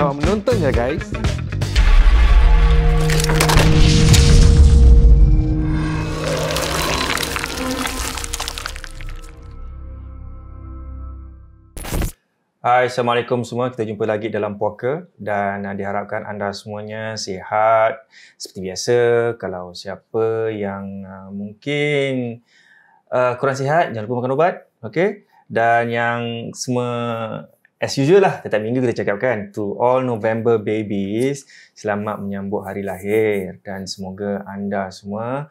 Selamat menonton ya guys. Hai, Assalamualaikum semua. Kita jumpa lagi dalam Puaka dan diharapkan anda semuanya sihat seperti biasa. Kalau siapa yang mungkin kurang sihat, jangan lupa makan ubat. Okay? Dan yang semua as usual lah, setiap minggu kita cakapkan to all November babies, selamat menyambut hari lahir dan semoga anda semua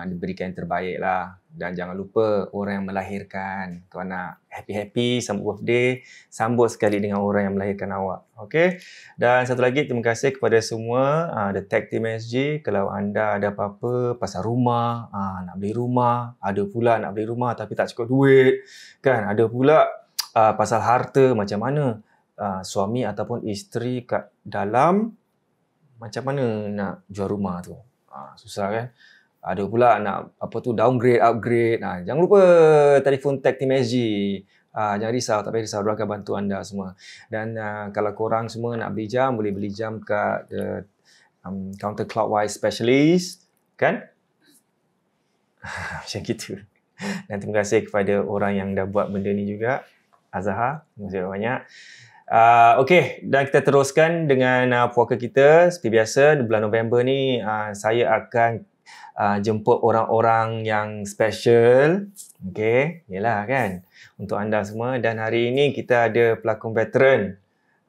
diberikan yang terbaik lah. Dan jangan lupa orang yang melahirkan, kalau nak happy-happy, sambut birthday, sambut sekali dengan orang yang melahirkan awak. Okay? Dan satu lagi, terima kasih kepada semua The Tech Team SG. Kalau anda ada apa-apa pasal rumah, nak beli rumah, ada pula nak beli rumah tapi tak cukup duit, kan? Ada pula pasal harta, macam mana suami ataupun isteri kat dalam, macam mana nak jual rumah tu. Susah kan? Ada pula nak downgrade, upgrade. Jangan lupa telefon Tech Team SG. Jangan risau, tak payah risau, diorang akan bantu anda semua. Dan kalau korang semua nak beli jam, boleh beli jam kat Counter Clockwise Specialist, kan? Macam gitu. Dan terima kasih kepada orang yang dah buat benda ni juga, Azhar. Terima kasih banyak. Okey, dan kita teruskan dengan puaka kita. Seperti biasa, di bulan November ni saya akan jemput orang-orang yang special. Okey, yelah kan, untuk anda semua. Dan hari ini kita ada pelakon veteran,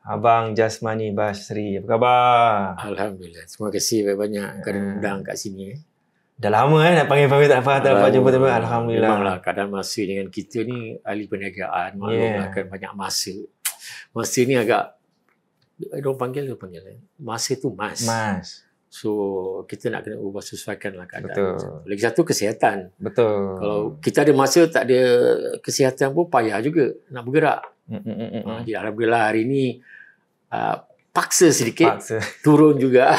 Abang Jasmani Basri. Apa khabar? Alhamdulillah. Terima kasih banyak-banyak kerana undang kat sini. Dah lama nak panggil-panggil tak dapat jumpa. Alhamdulillah. Memanglah keadaan masa dengan kita ni ahli perniagaan, maklumlah kan banyak masa. Masa ni agak diorang panggil masa tu mas. So kita nak kena ubah sesuaikan lah keadaan. Betul. Lagi satu kesihatan. Betul. Kalau kita ada masa tak ada kesihatan pun payah juga nak bergerak. Jadi alhamdulillah hari ni paksa sedikit. Turun juga.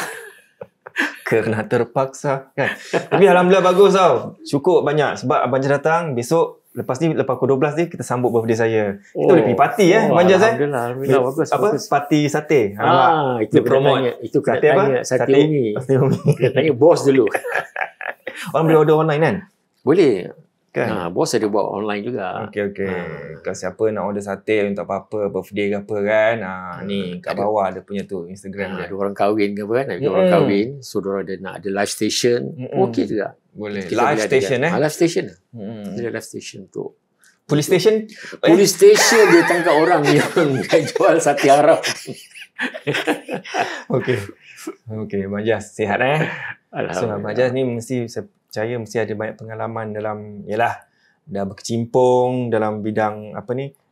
Kerana terpaksa kan. Tapi alhamdulillah bagus tau. Cukup banyak sebab Abang Jas datang besok. Lepas pukul 12 ni kita sambut birthday saya. Kita boleh pergi parti Abang Jas. Alhamdulillah bagus. Parti sate. Itu promote. Itu kena sate tanya sate umi. Kena tanya bos dulu. Orang boleh order online kan? Boleh. Kan? Bos ada buat online juga. Okey. Kalau siapa nak order sate untuk apa-apa, birthday ke apa kan, ni kat bawah ada punya tu Instagram dia. Ada orang kahwin ke apa kan? Ada orang kahwin, so diorang nak ada live station. Okey juga. Boleh. Kita Live station Live station. Ada live station tu. Police station? Police station dia tangkap orang yang jual sate Arab. Okey, Abang Jas sihat So Abang Jas ni saya percaya mesti ada banyak pengalaman dalam, dah berkecimpung dalam bidang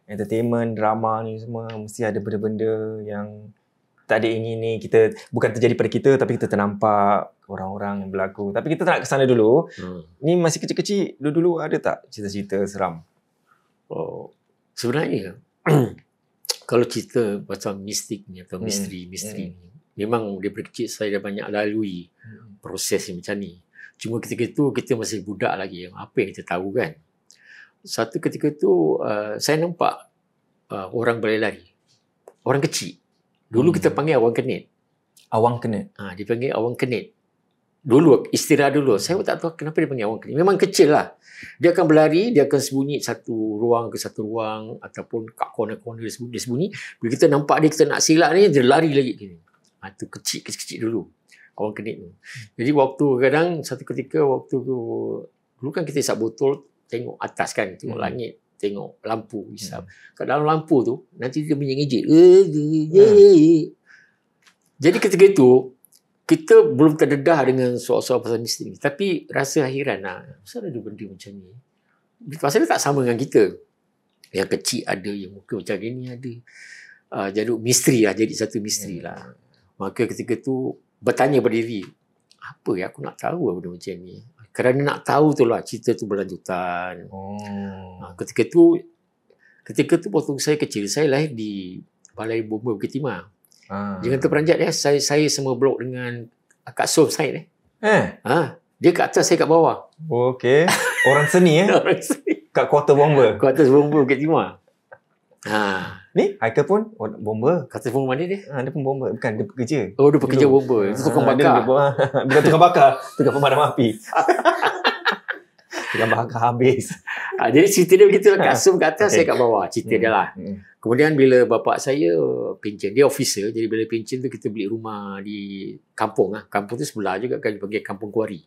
entertainment, drama ni semua. Mesti ada benda-benda yang tak ada ingin kita, bukan terjadi pada kita tapi kita ternampak orang-orang yang berlaku. Tapi kita tak nak ke sana dulu. Ni masih kecil-kecil, dulu ada tak cerita-cerita seram? Sebenarnya kalau cerita macam mistik ni atau misteri ni, memang daripada kecil saya dah banyak lalui proses yang macam ni. Cuma ketika itu kita masih budak lagi. Apa yang kita tahu kan? Satu ketika tu saya nampak orang berlari. Orang kecil. Dulu kita panggil awang kenit. Awang kenit? Dia panggil awang kenit. Dulu, istilah dulu. Saya pun tak tahu kenapa dia panggil awang kenit. Memang kecil lah. Dia akan berlari, dia akan sembunyi satu ruang ke satu ruang ataupun kat corner-corner dia sembunyi. Bila kita nampak dia, kita nak silap ni, dia lari lagi. Itu kecil-kecil dulu. Awang kenit tu. Jadi waktu kadang satu ketika waktu tu, dulu kan kita isap botol, tengok atas kan, tengok langit, tengok lampu isap. Kat dalam lampu tu nanti dia menyengijik. Jadi ketika itu kita belum terdedah dengan soal-soal pasal misteri ni, tapi rasa hairan kenapa ada benda macam ni. Pasal dia tak sama dengan kita. Yang kecil ada, yang muka macam ni ada. Jadi misteri lah, jadi satu misteri lah. Maka ketika tu bertanya pada diri, apa aku nak tahu benda macam ni. Kerana nak tahu tu lah cerita tu berlanjutan. Ketika tu waktu saya kecil, saya lahir di Balai Bomba Bukit Timah. Jangan terperanjat saya semua blok dengan Kak Som Said. Dia kat atas, saya kat bawah. Okey. Orang seni Orang seni. Kat Kuarter Bomba. Kuarter Bomba Bukit Timah. Ni Haikal pun bomber. Kata phone mana dia? Dia pun bomber. Bukan, dia pekerja. Oh, dia pekerja bomber. Itu tukang bakar. Bukan tukang bakar. Tukang pemadam api. Tukang bakar habis. Jadi cerita dia begitu. Kasum kat atas, saya kat bawah. Cerita dia lah. Kemudian bila bapak saya pencen, dia officer. Jadi bila pencen tu kita beli rumah di kampung. Kampung tu sebelah juga kan dipanggil Kampung Kuari.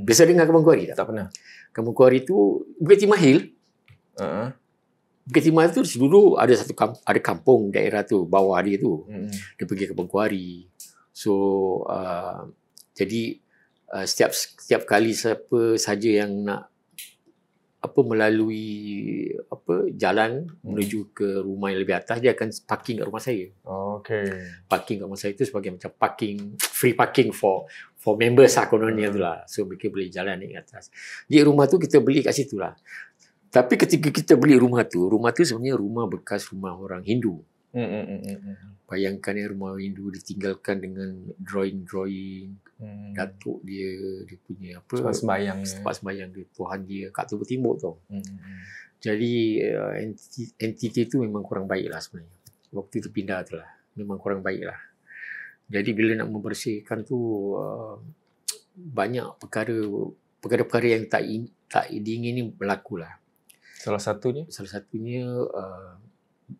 Biasa dengar Kampung Kuari tak? Tak pernah. Kampung Kuari tu Bukit Timah Hill. Bukit Timah tu dulu ada ada kampung daerah tu, bawah dia tu. Dia pergi Kampung Kuari. So jadi setiap kali siapa saja yang nak melalui jalan menuju ke rumah yang lebih atas, dia akan parking kat rumah saya. Okay. Parking kat rumah saya tu sebagai macam free parking for members kononnya tu lah. So mereka boleh jalan naik ke atas. Jadi rumah tu kita beli kat situ lah. Tapi ketika kita beli rumah tu sebenarnya rumah bekas rumah orang Hindu. Bayangkan rumah Hindu ditinggalkan dengan drawing datuk dia punya tempat sembahyang dia, Tuhan dia kat Tubuk Timur tu. Jadi entiti tu memang kurang baik lah sebenarnya. Waktu tu pindah tu lah, memang kurang baik lah. Jadi bila nak membersihkan tu banyak perkara-perkara yang tak diingini berlaku lah. Salah satunya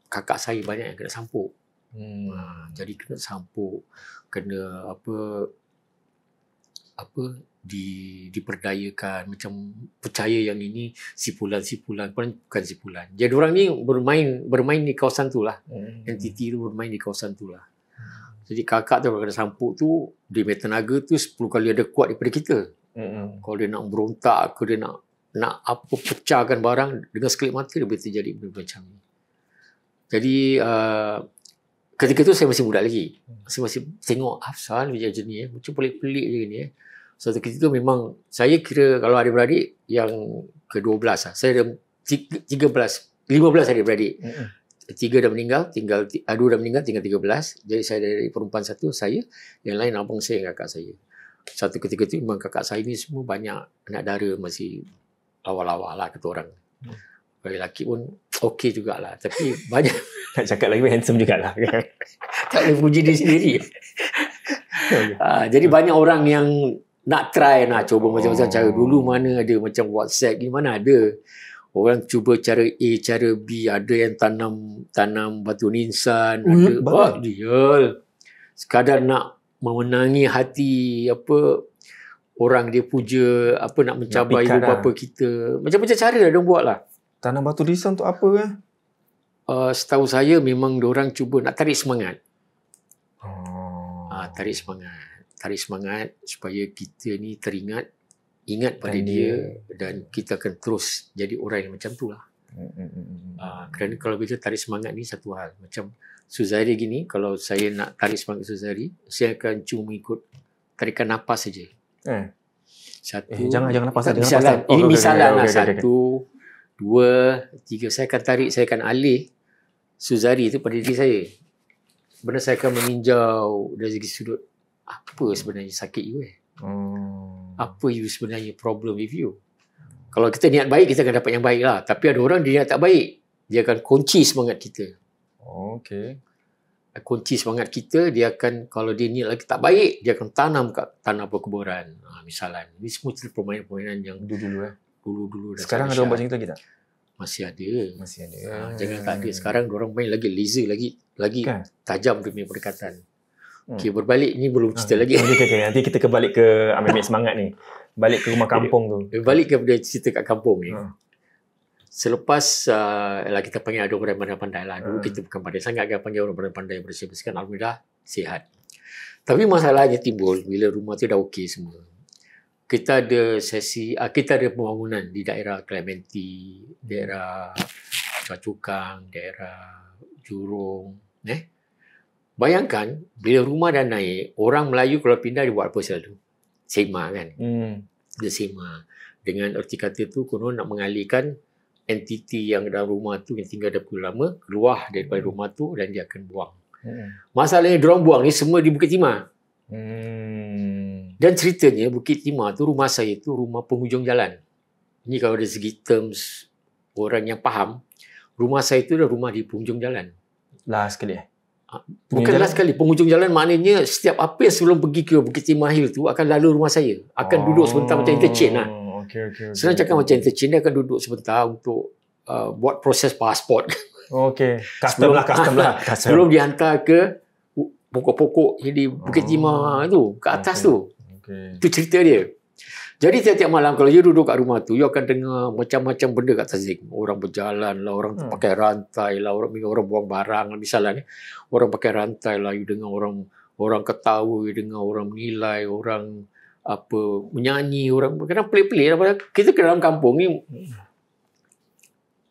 kakak saya banyak yang kena sampuk. Jadi kena sampuk, kena diperdayakan, macam percaya yang ini sipulan bukan sipulan. Jadi orang ni bermain di kawasan tu lah. Entiti tu bermain di kawasan tu lah. Jadi kakak tu kalau kena sampuk tu, dia punya tenaga tu 10 kali ada kuat daripada kita. Kalau dia nak berontak ke, dia nak pecahkan barang, dengan sekelip mata dia boleh terjadi benda macam ni. Jadi ketika tu saya masih muda lagi. Saya masih tengok asal macam ni macam pelik-pelik je ni. Suatu ketika tu memang saya kira kalau adik-beradik yang ke-12 lah. Saya ada 15 adik-beradik. 3 dah meninggal, 2 dah meninggal, tinggal 13. Jadi saya dari perempuan satu, saya, yang lain abang saya dan kakak saya. Satu ketika tu memang kakak saya ni semua banyak anak dara, masih lawa-lawa lah kata orang. Kalau lelaki pun okey jugalah, tapi banyak nak cakap lagi handsome jugalah. Tak boleh puji diri sendiri. Jadi banyak orang yang nak nak cuba macam-macam cara. Dulu mana ada macam WhatsApp ni, mana ada. Orang cuba cara A, cara B, ada yang tanam batu nisan, ada dia sekadar nak memenangi hati orang dia puja, nak mencabar ibu bapa kita. Macam-macam cara dia buat lah. Tanam batu nisan tu apa setahu saya memang diorang cuba nak tarik semangat. Tarik semangat supaya kita ni ingat pada dia dan kita akan terus jadi orang yang macam tu lah. Kerana kalau kita tarik semangat ni satu hal. Macam Suzari gini, kalau saya nak tarik semangat Suzari, saya akan cuma ikut tarikan nafas saja. Jangan nafas saja. Ini misalan lah. 1, 2, 3. Saya akan tarik, saya akan alih Suzari itu pada diri saya. Sebenarnya saya akan meninjau dari segi sudut apa sebenarnya sakit you. Apa you sebenarnya problem with you. Kalau kita niat baik, kita akan dapat yang baik lah. Tapi ada orang dia niat tak baik, dia akan kunci semangat kita. Kunci semangat kita, dia akan, kalau dia niat lagi tak baik, dia akan tanam kat tanah perkuburan. Misalnya, ini semua permainan-permainan yang dulu. Sekarang ada orang buat macam itu lagi tak? Masih ada. Jangan tak ada. Sekarang orang main lagi laser, lagi tajam dia punya pendekatan. Okay, berbalik ni belum cerita lagi. Nanti kita kembali ke ambil semangat ni. Balik ke rumah kampung tu. Balik kepada cerita kat kampung ni. Selepas kita panggil ada orang pandai-pandai lah. Dulu kita bukan pandai sangat kan, panggil orang pandai-pandai bersih-bersihkan. Alhamdulillah sihat. Tapi masalahnya timbul bila rumah tu dah okey semua. Kita ada kita ada pembangunan di daerah Clementi, daerah Cukang, daerah Jurong. Bayangkan, bila rumah dah naik, orang Melayu kalau pindah dia buat apa selalu? Sema kan? Dia sema. Dengan erti kata tu, konon nak mengalihkan entiti yang dalam rumah tu, yang tinggal dah puluh lama, keluar daripada rumah tu dan dia akan buang. Masalahnya, diorang buang ni semua di Bukit Timah. Dan ceritanya, Bukit Timah tu, rumah saya tu, rumah penghujung jalan. Ini kalau dari segi terms orang yang faham, rumah saya tu dah rumah di penghujung jalan. Last sekali Bukan last sekali. Penghujung jalan maknanya setiap apa yang sebelum pergi ke Bukit Timah Hill tu akan lalu rumah saya. Akan duduk sebentar macam interchange lah. Okay. Senang cakap macam interchange, dia akan duduk sebentar untuk buat proses pasport. Okay. Custom lah. Sebelum dihantar ke pokok-pokok yang di Bukit Timah tu, ke atas tu. Okay. Itu cerita dia. Jadi tiap-tiap malam kalau you duduk kat rumah tu, you akan dengar macam-macam benda kat atas. Orang berjalan lah, orang pakai rantai lah, orang buang barang lah, misalnya ni. Orang pakai rantai lah, you dengar orang ketawa, you dengar orang menilai, orang menyanyi, orang kadang pelik-pelik lah. Kita ke dalam kampung ni,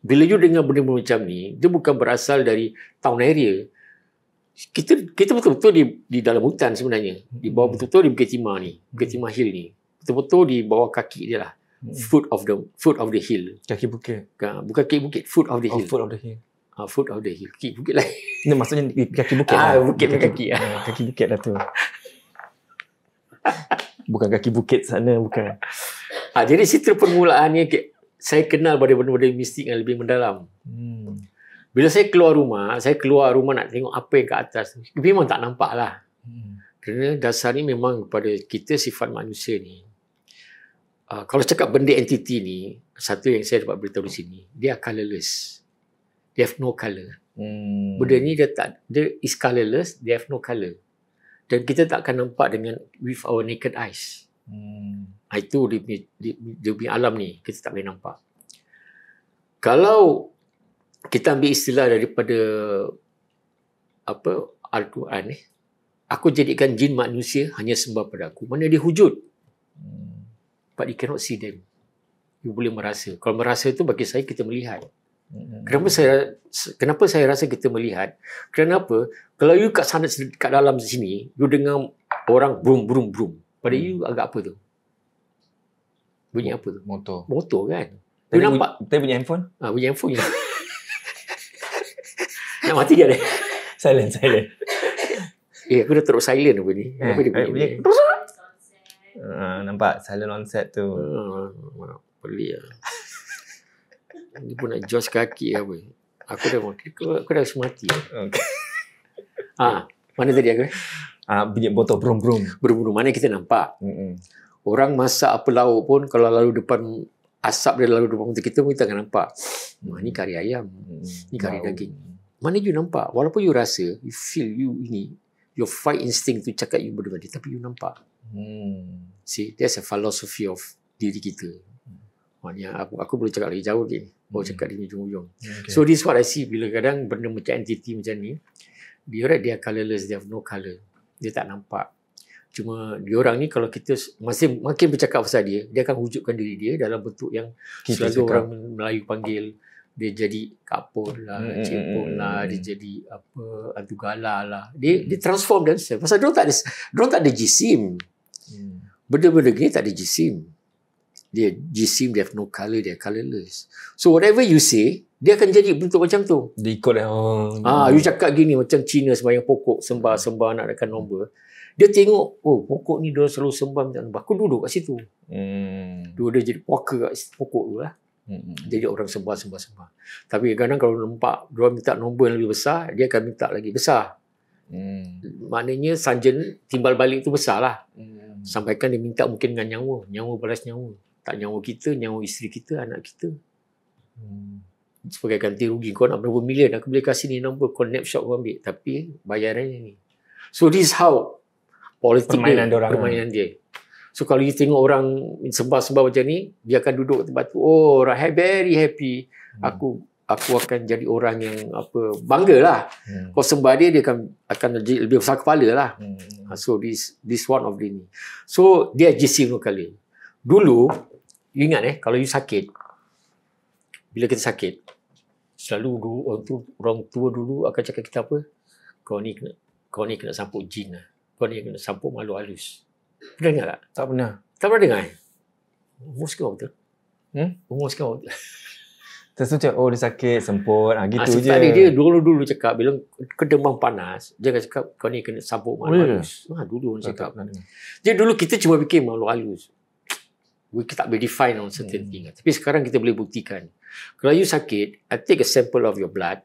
bila you dengar benda-benda macam ni, dia bukan berasal dari town area. Kita betul-betul di dalam hutan sebenarnya. Di bawah betul-betul di Bukit Timah ni, Bukit Timah Hill ni. Betul-betul di bawah kaki dia lah. Foot of the hill. Kaki bukit. Bukan kaki bukit, foot of the hill. Foot of the hill. Foot of the hill. Kaki bukit lah. Ini maksudnya kaki bukit lah. Bukit kaki. Kaki bukit lah tu. Bukan kaki bukit sana, bukan. Jadi situ permulaannya saya kenal pada benda-benda mistik yang lebih mendalam. Bila saya keluar rumah nak tengok apa yang kat atas. Memang tak nampak lah. Kerana dasar ni memang pada kita sifat manusia ni. Kalau cakap benda entiti ni, satu yang saya dapat beritahu di sini, dia colourless. They have no colour. Benda ni dia is colourless, they have no colour. Dan kita tak akan nampak with our naked eyes. Itu dia punya alam ni, kita tak boleh nampak. Kalau kita ambil istilah daripada Al-Quran ni, aku jadikan jin manusia hanya sembah pada aku. Mana dia wujud? But you cannot see them. You boleh merasa. Kalau merasa tu bagi saya kita melihat. Kenapa saya rasa kita melihat? Kenapa? Kalau you kat sana, kat dalam sini, you dengar orang brum. Pada you agak apa tu? Bunyi apa tu? Motor kan? You nampak? Kita punya handphone? Bunyi handphone je. Nak mati ke dia? Silent. Aku dah teruk silent apa ni? Apa dia bunyi? Nampak silent on set tu. Pelik lah. Dia pun nak jos kaki apa. Aku dah semati. Okay. Mana tadi aku? Bunyi botol brum. Mana kita nampak. Orang masak apa lauk pun kalau lalu depan asap dia lalu depan kita pun kita akan nampak. Ni kari ayam. Ni kari daging. Mana you nampak? Walaupun you rasa, you feel your fight instinct tu cakap you benda-benda, tapi you nampak. See, there's a philosophy of diri kita. Maknanya aku boleh cakap lagi jauh lagi ni. Baru cakap di ujung-ujung. Okay. So this is what I see. Bila kadang benda macam entity macam ni, they are colourless, they have no colour. Dia tak nampak. Cuma diorang ni kalau kita makin bercakap pasal dia akan wujudkan diri dia dalam bentuk yang kita selalu orang Melayu panggil. Dia jadi kapur lah, cipul lah, dia jadi hantu gala lah. Dia transform themselves. Pasal diorang tak ada jisim. Benda-benda gini tak ada jisim. Dia jisim, they have no colour, they are colourless. So whatever you say, dia akan jadi bentuk macam tu. Dia ikut you cakap gini macam Cina sembahyang pokok, sembah nak dekat nombor. Dia tengok, pokok ni dia selalu sembah macam nombor. Aku duduk kat situ. Dia jadi puaka kat pokok tu lah. Jadi orang sembah. Tapi kadang kalau nampak dia minta nombor yang lebih besar, dia akan minta lagi besar. Maknanya sanjana timbal balik tu besar lah. Sampaikan dia minta mungkin dengan nyawa balas nyawa. Tak nyawa kita, nyawa isteri kita, anak kita. Sebagai ganti rugi, kau nak berapa million, aku boleh kasih ni nombor, kau snapshot kau ambil, tapi bayarannya ni. So this is how politik permainan dia. So kalau you tengok orang sembah macam ni, dia akan duduk kat tempat tu, very happy. Aku akan jadi orang yang bangga lah. Kau sembah dia akan jadi lebih besar kepala lah. So this one of the ni. So dia jisim kali. Dulu you ingat kalau you sakit, bila kita sakit, selalu orang tua dulu akan cakap kita apa? Kau ni kena sampuk jin lah. Kau ni kena sampuk makhluk halus. Pernah dengar tak? Tak pernah. Tak pernah dengar? Umur sekarang betul? Umur sekarang betul? Terus tu cakap, dia sakit, semput, gitu je. Tadi dia dulu cakap, bila kedemang panas, dia akan cakap, kau ni kena sampuk makhluk halus. Dulu orang cakap. Jadi dulu kita cuma fikir makhluk halus. Kita tak boleh define on certain thing. Tapi sekarang kita boleh buktikan. Kalau you sakit, I take a sample of your blood,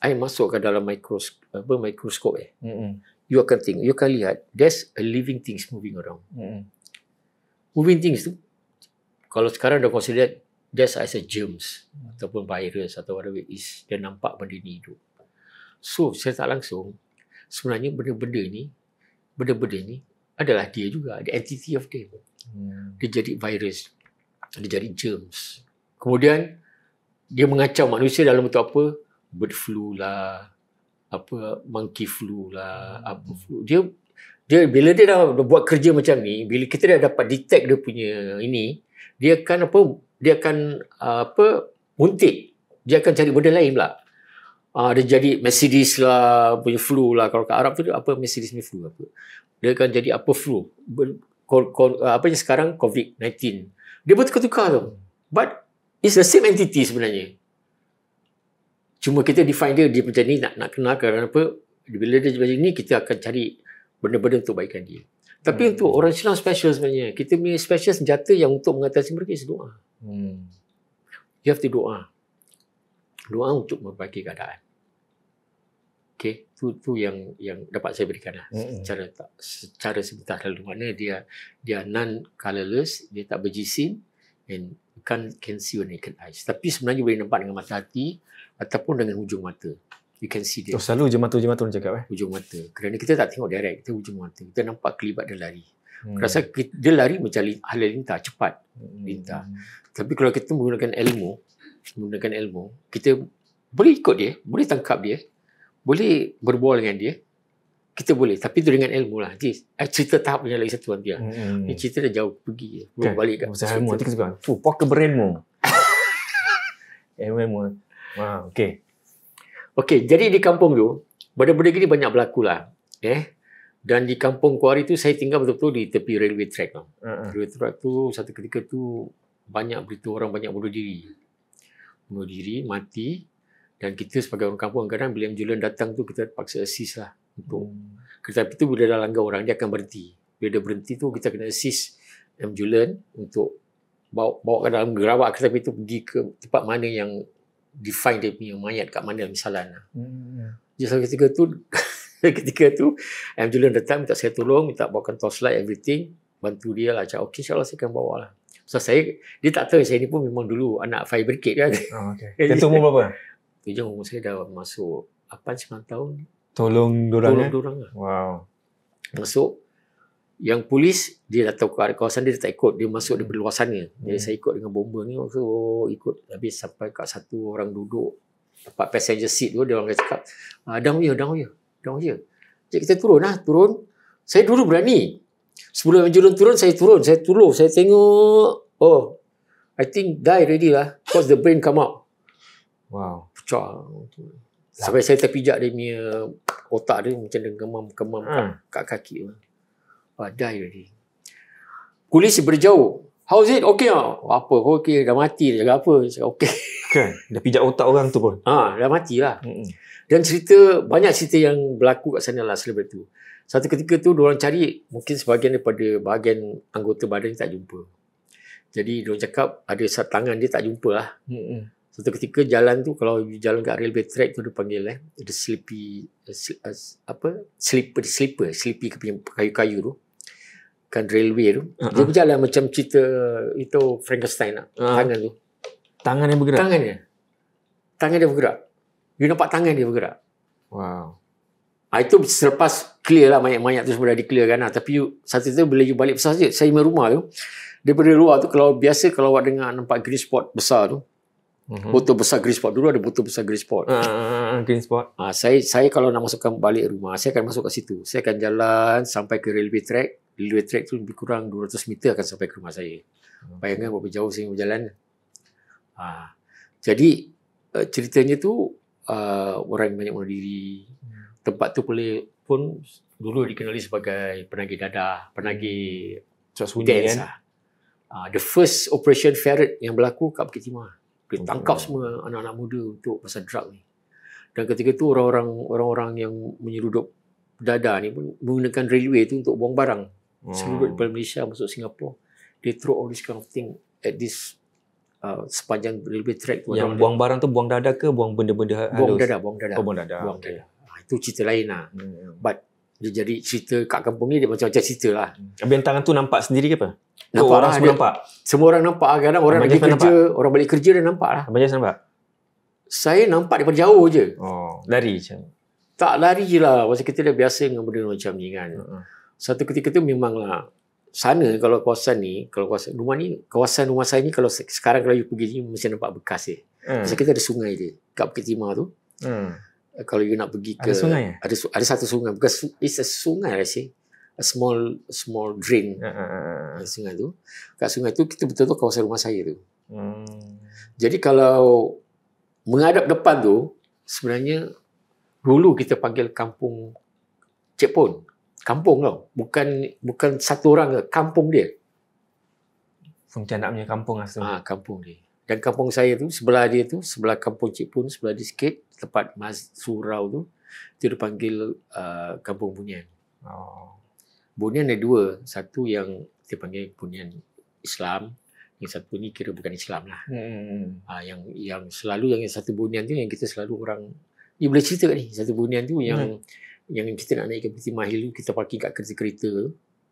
I masuk ke dalam mikroskop Mm-mm. you akan lihat there's a living things moving around. Mm-mm. Moving things tu kalau sekarang dah consider just as a germs ataupun virus atau whatever it is, dia nampak benda ni hidup. So saya tak langsung sebenarnya benda-benda ni adalah dia juga, the entity of them. Dia jadi virus, dia jadi germs. Kemudian dia mengacau manusia dalam bentuk apa? Bird flu lah, apa monkey flu lah, apa flu. Dia bila dia dah buat kerja macam ni, bila kita dah dapat detect dia punya ini, dia akan muntik. Dia akan cari benda lain pula. Dia jadi Mercedes lah, punya flu lah. Kalau kat Arab tu apa Mercedes punya flu apa? Dia akan jadi apa flu? Apa yang sekarang COVID-19. Dia bertukar-tukar tu. But it's the same entity sebenarnya. Cuma kita define dia macam ni nak kenal kerana apa? Bila dia macam ni kita akan cari benda-benda untuk baikkan dia. Tapi untuk orang Islam special sebenarnya. Kita punya special senjata yang untuk mengatasi mereka is doa. You have to doa. Doa untuk memperbaiki keadaan. Okay, tu yang dapat saya berikan lah. Secara sebentar lalu. Mana dia non-colorless, dia tak berjisim, and you can see your naked eyes. Tapi sebenarnya boleh nampak dengan mata hati ataupun dengan hujung mata. You can see dia. Selalu hujung mata orang cakap hujung mata. Kerana kita tak tengok direct, kita hujung mata. Kita nampak kelibat dia lari. Rasa dia lari macam halilintar, cepat lintar. Tapi kalau kita menggunakan ilmu, kita boleh ikut dia, boleh tangkap dia, boleh berbual dengan dia, kita boleh. Tapi itu dengan ilmu lah. Cerita tahap punya lagi satu nanti lah. Ini cerita dah jauh pergi. Belum balik kat ilmu. Nanti kita bilang, poker berilmu. Ilmu. Wow, okay. Okey, jadi di kampung tu, benda-benda gini banyak berlaku lah. Dan di kampung Kuari tu, saya tinggal betul-betul di tepi railway track. Railway track tu, satu ketika tu, banyak berita orang banyak bunuh diri. Bunuh diri, mati. Dan kita sebagai orang kampung, kadang bila ambulans datang tu, kita paksa assist lah. Untuk kereta api tu, bila dah langgar orang, dia akan berhenti. Bila dia berhenti tu, kita kena assist ambulans untuk bawa ke dalam gerawat kereta api tu, pergi ke tempat mana yang define dia punya mayat kat mana misalnya. Jadi ketika tu ambulans datang minta saya tolong, minta bawakan torchlight everything, bantu dia lah. Cakap okey, insyaAllah saya akan bawa lah. So dia tak tahu saya ni pun memang dulu anak fire brigade kan. Okay. Itu umur berapa? Umur saya dah masuk 8-9 tahun. Tolong dorang lah. Wow. Masuk. Yang polis dia dah tahu kawasan dia tak ikut, dia masuk di luar sana. Jadi saya ikut dengan bomber ni, so ikut habis sampai kat satu orang duduk tempat passenger seat tu, dia orang cakap down here. Jadi kita turun. Saya dulu berani. Sebelum ambulans turun, saya turun, saya tengok, I think die already lah, cause the brain come out. Wow. Pecah. Sampai saya terpijak dia punya otak dia macam dia kemam kat kaki tu. Die already. Polis berjauh. How's it? Okay lah. Apa? Okay, dah mati. Dia cakap apa? Dia cakap okay. Kan? Dah pijak otak orang tu pun. Dah mati lah. Dan banyak cerita yang berlaku kat sana lah selepas itu. Satu ketika tu, diorang cari, mungkin sebahagian daripada bahagian anggota badan tak jumpa. Jadi, diorang cakap ada tangan dia tak jumpa lah. Satu ketika jalan tu, kalau jalan kat railway track tu dia panggil ada sleepy kayu-kayu tu. Kan railway tu. Dia berjalan macam cerita itu Frankenstein lah. Tangan tu. Tangan yang bergerak? Tangan dia bergerak. You nampak tangan dia bergerak. Wow. Itu selepas clear lah, mayat-mayat tu semua dah di-clear kan lah. Tapi satu tu bila you balik besar saya punya rumah tu, daripada luar tu, kalau awak dengar nampak green spot besar tu, botol besar green spot. Dulu ada botol besar green spot. Green spot. Saya kalau nak masukkan balik rumah, saya akan masuk kat situ. Saya akan jalan sampai ke railway track. Railway track tu lebih kurang 200 meter akan sampai ke rumah saya. Bayangkan berapa jauh saya berjalan. Jadi ceritanya tu orang yang banyak bunuh diri. Tempat tu pun dulu dikenali sebagai penagih dadah, penagih dance kan? The first operation ferret yang berlaku kat Bukit Timah. Dia tangkap semua anak-anak muda untuk pasal drug ni. Dan ketika tu orang-orang yang menyeruduk dadah ni pun menggunakan railway tu untuk buang barang. Seruduk daripada Malaysia masuk Singapura. They throw all this kind of thing at this sepanjang railway track tu. Yang buang barang tu buang dadah ke buang benda-benda halus? Buang dadah. Oh, buang dadah. Buang Okay. dadah. Itu cerita lain lah. But dia jadi cerita kat kampung ni dia macam-macam cerita lah. Bentangan tu nampak sendiri ke apa? Nampak orang lah, semua nampak? Semua orang nampak. Kadang orang Abang pergi Jasmine kerja, orang balik kerja dia nampak lah. Abang Jas nampak? Saya nampak daripada jauh je. Oh, lari macam. Tak lari je lah. Masa kita dah biasa dengan benda macam ni kan. Satu ketika tu memanglah sana kalau kawasan ni, kalau kawasan rumah ni, kawasan rumah saya ni kalau sekarang kalau you pergi ni mesti nampak bekas dia. Masa kita ada sungai dia kat Bukit Timah tu. Kalau you nak pergi ke ada sungai ada satu sungai, bukan it's a sungai lah sih. A small drain. Sungai tu. Kat sungai tu kita betul-betul kawasan rumah saya tu. Jadi kalau menghadap depan tu sebenarnya dulu kita panggil kampung Cik Pon. Kampung tau. Bukan satu orang ke, kampung dia. Pontianak punya kampung lah semua. Kampung dia. Dan kampung saya tu, sebelah dia tu, sebelah kampung Cik Pon, sebelah dia sikit, tempat surau tu, dia dipanggil Kampung Bunian. Bunian ada dua. Satu yang dia panggil Bunian Islam, yang satu ni kira bukan Islam lah. Yang selalu yang satu Bunian tu yang kita selalu orang ni boleh cerita kat ni. Satu Bunian tu yang kita nak naik ke Bukit Timah Hill, kita parking kat kereta.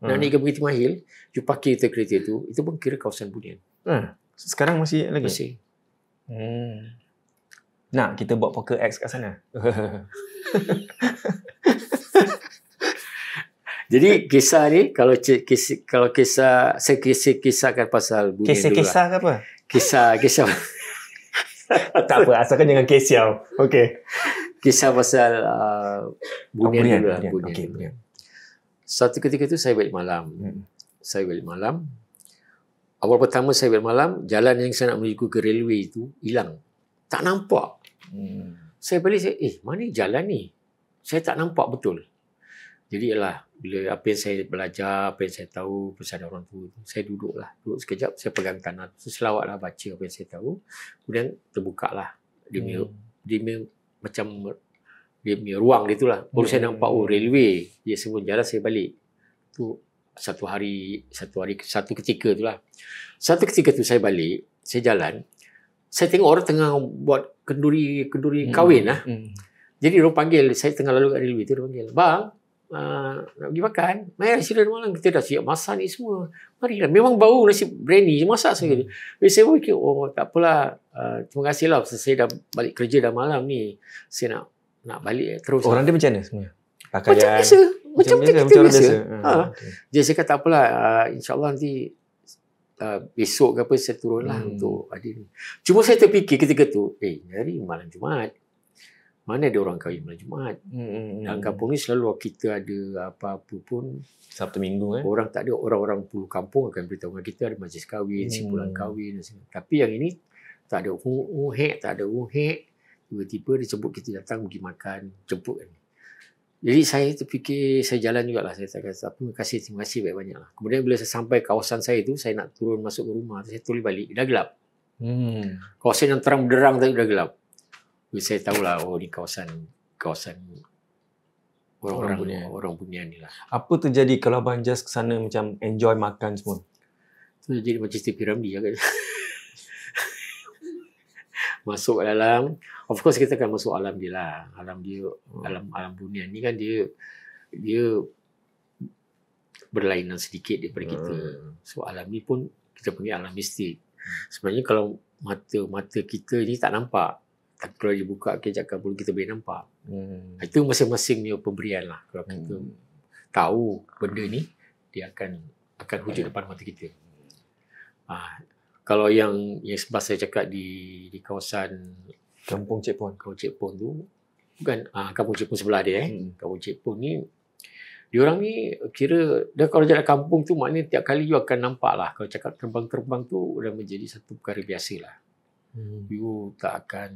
Nak naik ke Bukit Timah Hill, you parking kereta tu, itu pun kira kawasan Bunian. Sekarang masih lagi? Masih. Nak kita buat poker X kat sana. Jadi kisah ni kalau kisah saya kisahkan pasal Bunian dulu. Kisah ke apa? Kisah tak apa, asalkan jangan kesiau. Okey. Kisah pasal Bunian dulu lah. Bunian. Satu ketika tu saya balik malam. Awal pertama saya balik malam, jalan yang saya nak menuju ke railway tu hilang. Tak nampak. Saya balik, mana jalan ni? Saya tak nampak betul. Jadi bila apa yang saya belajar, apa yang saya tahu pasal orang tua tu, saya duduk sekejap, saya pegang tanah. Selawatlah baca apa yang saya tahu. Kemudian terbukalah dia punya ruang dia tu lah. Baru saya nampak railway. Dia semua jalan, saya balik. Tu satu ketika tu lah. Satu ketika tu saya balik, saya jalan. Saya tengok orang tengah buat kenduri kahwin lah. Jadi dia panggil, saya tengah lalu kat railway tu, dia panggil, "Bang, nak pergi makan? Mari sila malam, kita dah siap masak ni semua. Marilah." Memang bau nasi biryani je masak saya. Saya fikir, tak apalah. Terima kasihlah. Saya dah balik kerja dah malam ni. Saya nak balik terus. Orang dia macam mana semua? Macam biasa. Macam kita biasa. Jadi saya kata tak apalah. InsyaAllah nanti besok ke apa saya turunlah untuk hadir ni. Cuma saya terfikir ketika tu, hari malam Jumaat. Mana ada orang kahwin malam Jumaat? Dalam kampung ni selalu kita ada apa-apa pun Sabtu Minggu orang tak ada, orang-orang pulau kampung akan beritahu dengan kita ada majlis kahwin, simpulan kahwin. Tapi yang ini tak ada tak ada tiba-tiba dia jemput kita datang pergi makan, jemput kan. Jadi saya terfikir, saya jalan jugalah. Saya kata, terima kasih banyak-banyak lah. Kemudian bila saya sampai kawasan saya tu, saya nak turun masuk ke rumah, saya tulis balik, dah gelap. Kawasan yang terang benderang tadi dah gelap. Jadi saya tahulah, ni kawasan orang Bunian ni lah. Apa terjadi kalau Abang Jas ke sana macam enjoy makan semua? Tu jadi macam Steve Piramli lah kan. Masuk ke dalam, of course kita akan masuk alam dia lah. Alam dia, alam Bunian ni kan dia berlainan sedikit daripada kita. So alam ni pun kita panggil alam mistik. Sebenarnya kalau mata kita ni tak nampak, tapi kalau dibuka kejakan bulu kita boleh nampak. Itu masing-masing punya pemberian lah. Kalau kita tahu benda ni, dia akan wujud depan mata kita. Kalau yang sebab saya cakap di kawasan Kampung Cik Pon. Kampung Cik Pon tu, bukan Kampung Cik Pon sebelah dia. Kampung Cik Pon ni, diorang ni kira, dah kalau jalan kampung tu, maknanya tiap kali you akan nampak lah. Kalau cakap terbang-terbang tu, dah menjadi satu perkara biasa lah. You tak akan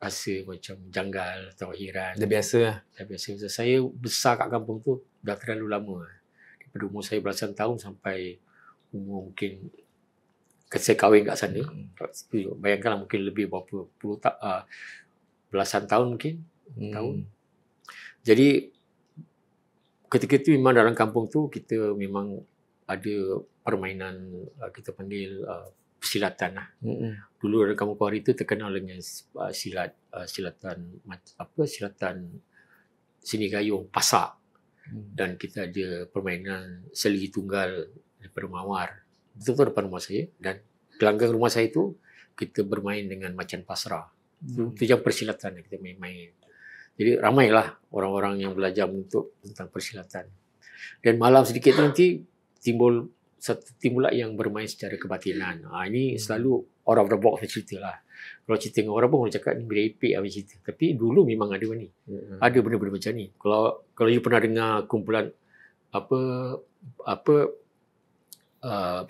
rasa macam janggal atau heran. Dah biasa lah. Dah biasa. Saya besar kat kampung tu dah terlalu lama. Daripada umur saya belasan tahun sampai umur mungkin saya kahwin kat sana. Bayangkanlah mungkin lebih berapa belasan tahun mungkin. Tahun. Jadi ketika itu memang dalam kampung tu kita memang ada permainan kita panggil persilatan lah. Dulu orang Kampung Kuari itu terkenal dengan silatan seni gayung pasak. Dan kita ada permainan seligi tunggal daripada Mawar. Betul-betul depan rumah saya. Dan gelanggang rumah saya itu kita bermain dengan macan pasrah. Itu yang persilatan yang kita main-main. Jadi ramailah orang-orang yang belajar tentang persilatan. Dan malam sedikit nanti timbul pula yang bermain secara kebatinan. Ini selalu out of the box cerita lah. Kalau cerita dengan orang pun orang cakap ni merepek apa cerita. Tapi dulu memang ada ni. Ada benda-benda macam ni. Kalau you pernah dengar kumpulan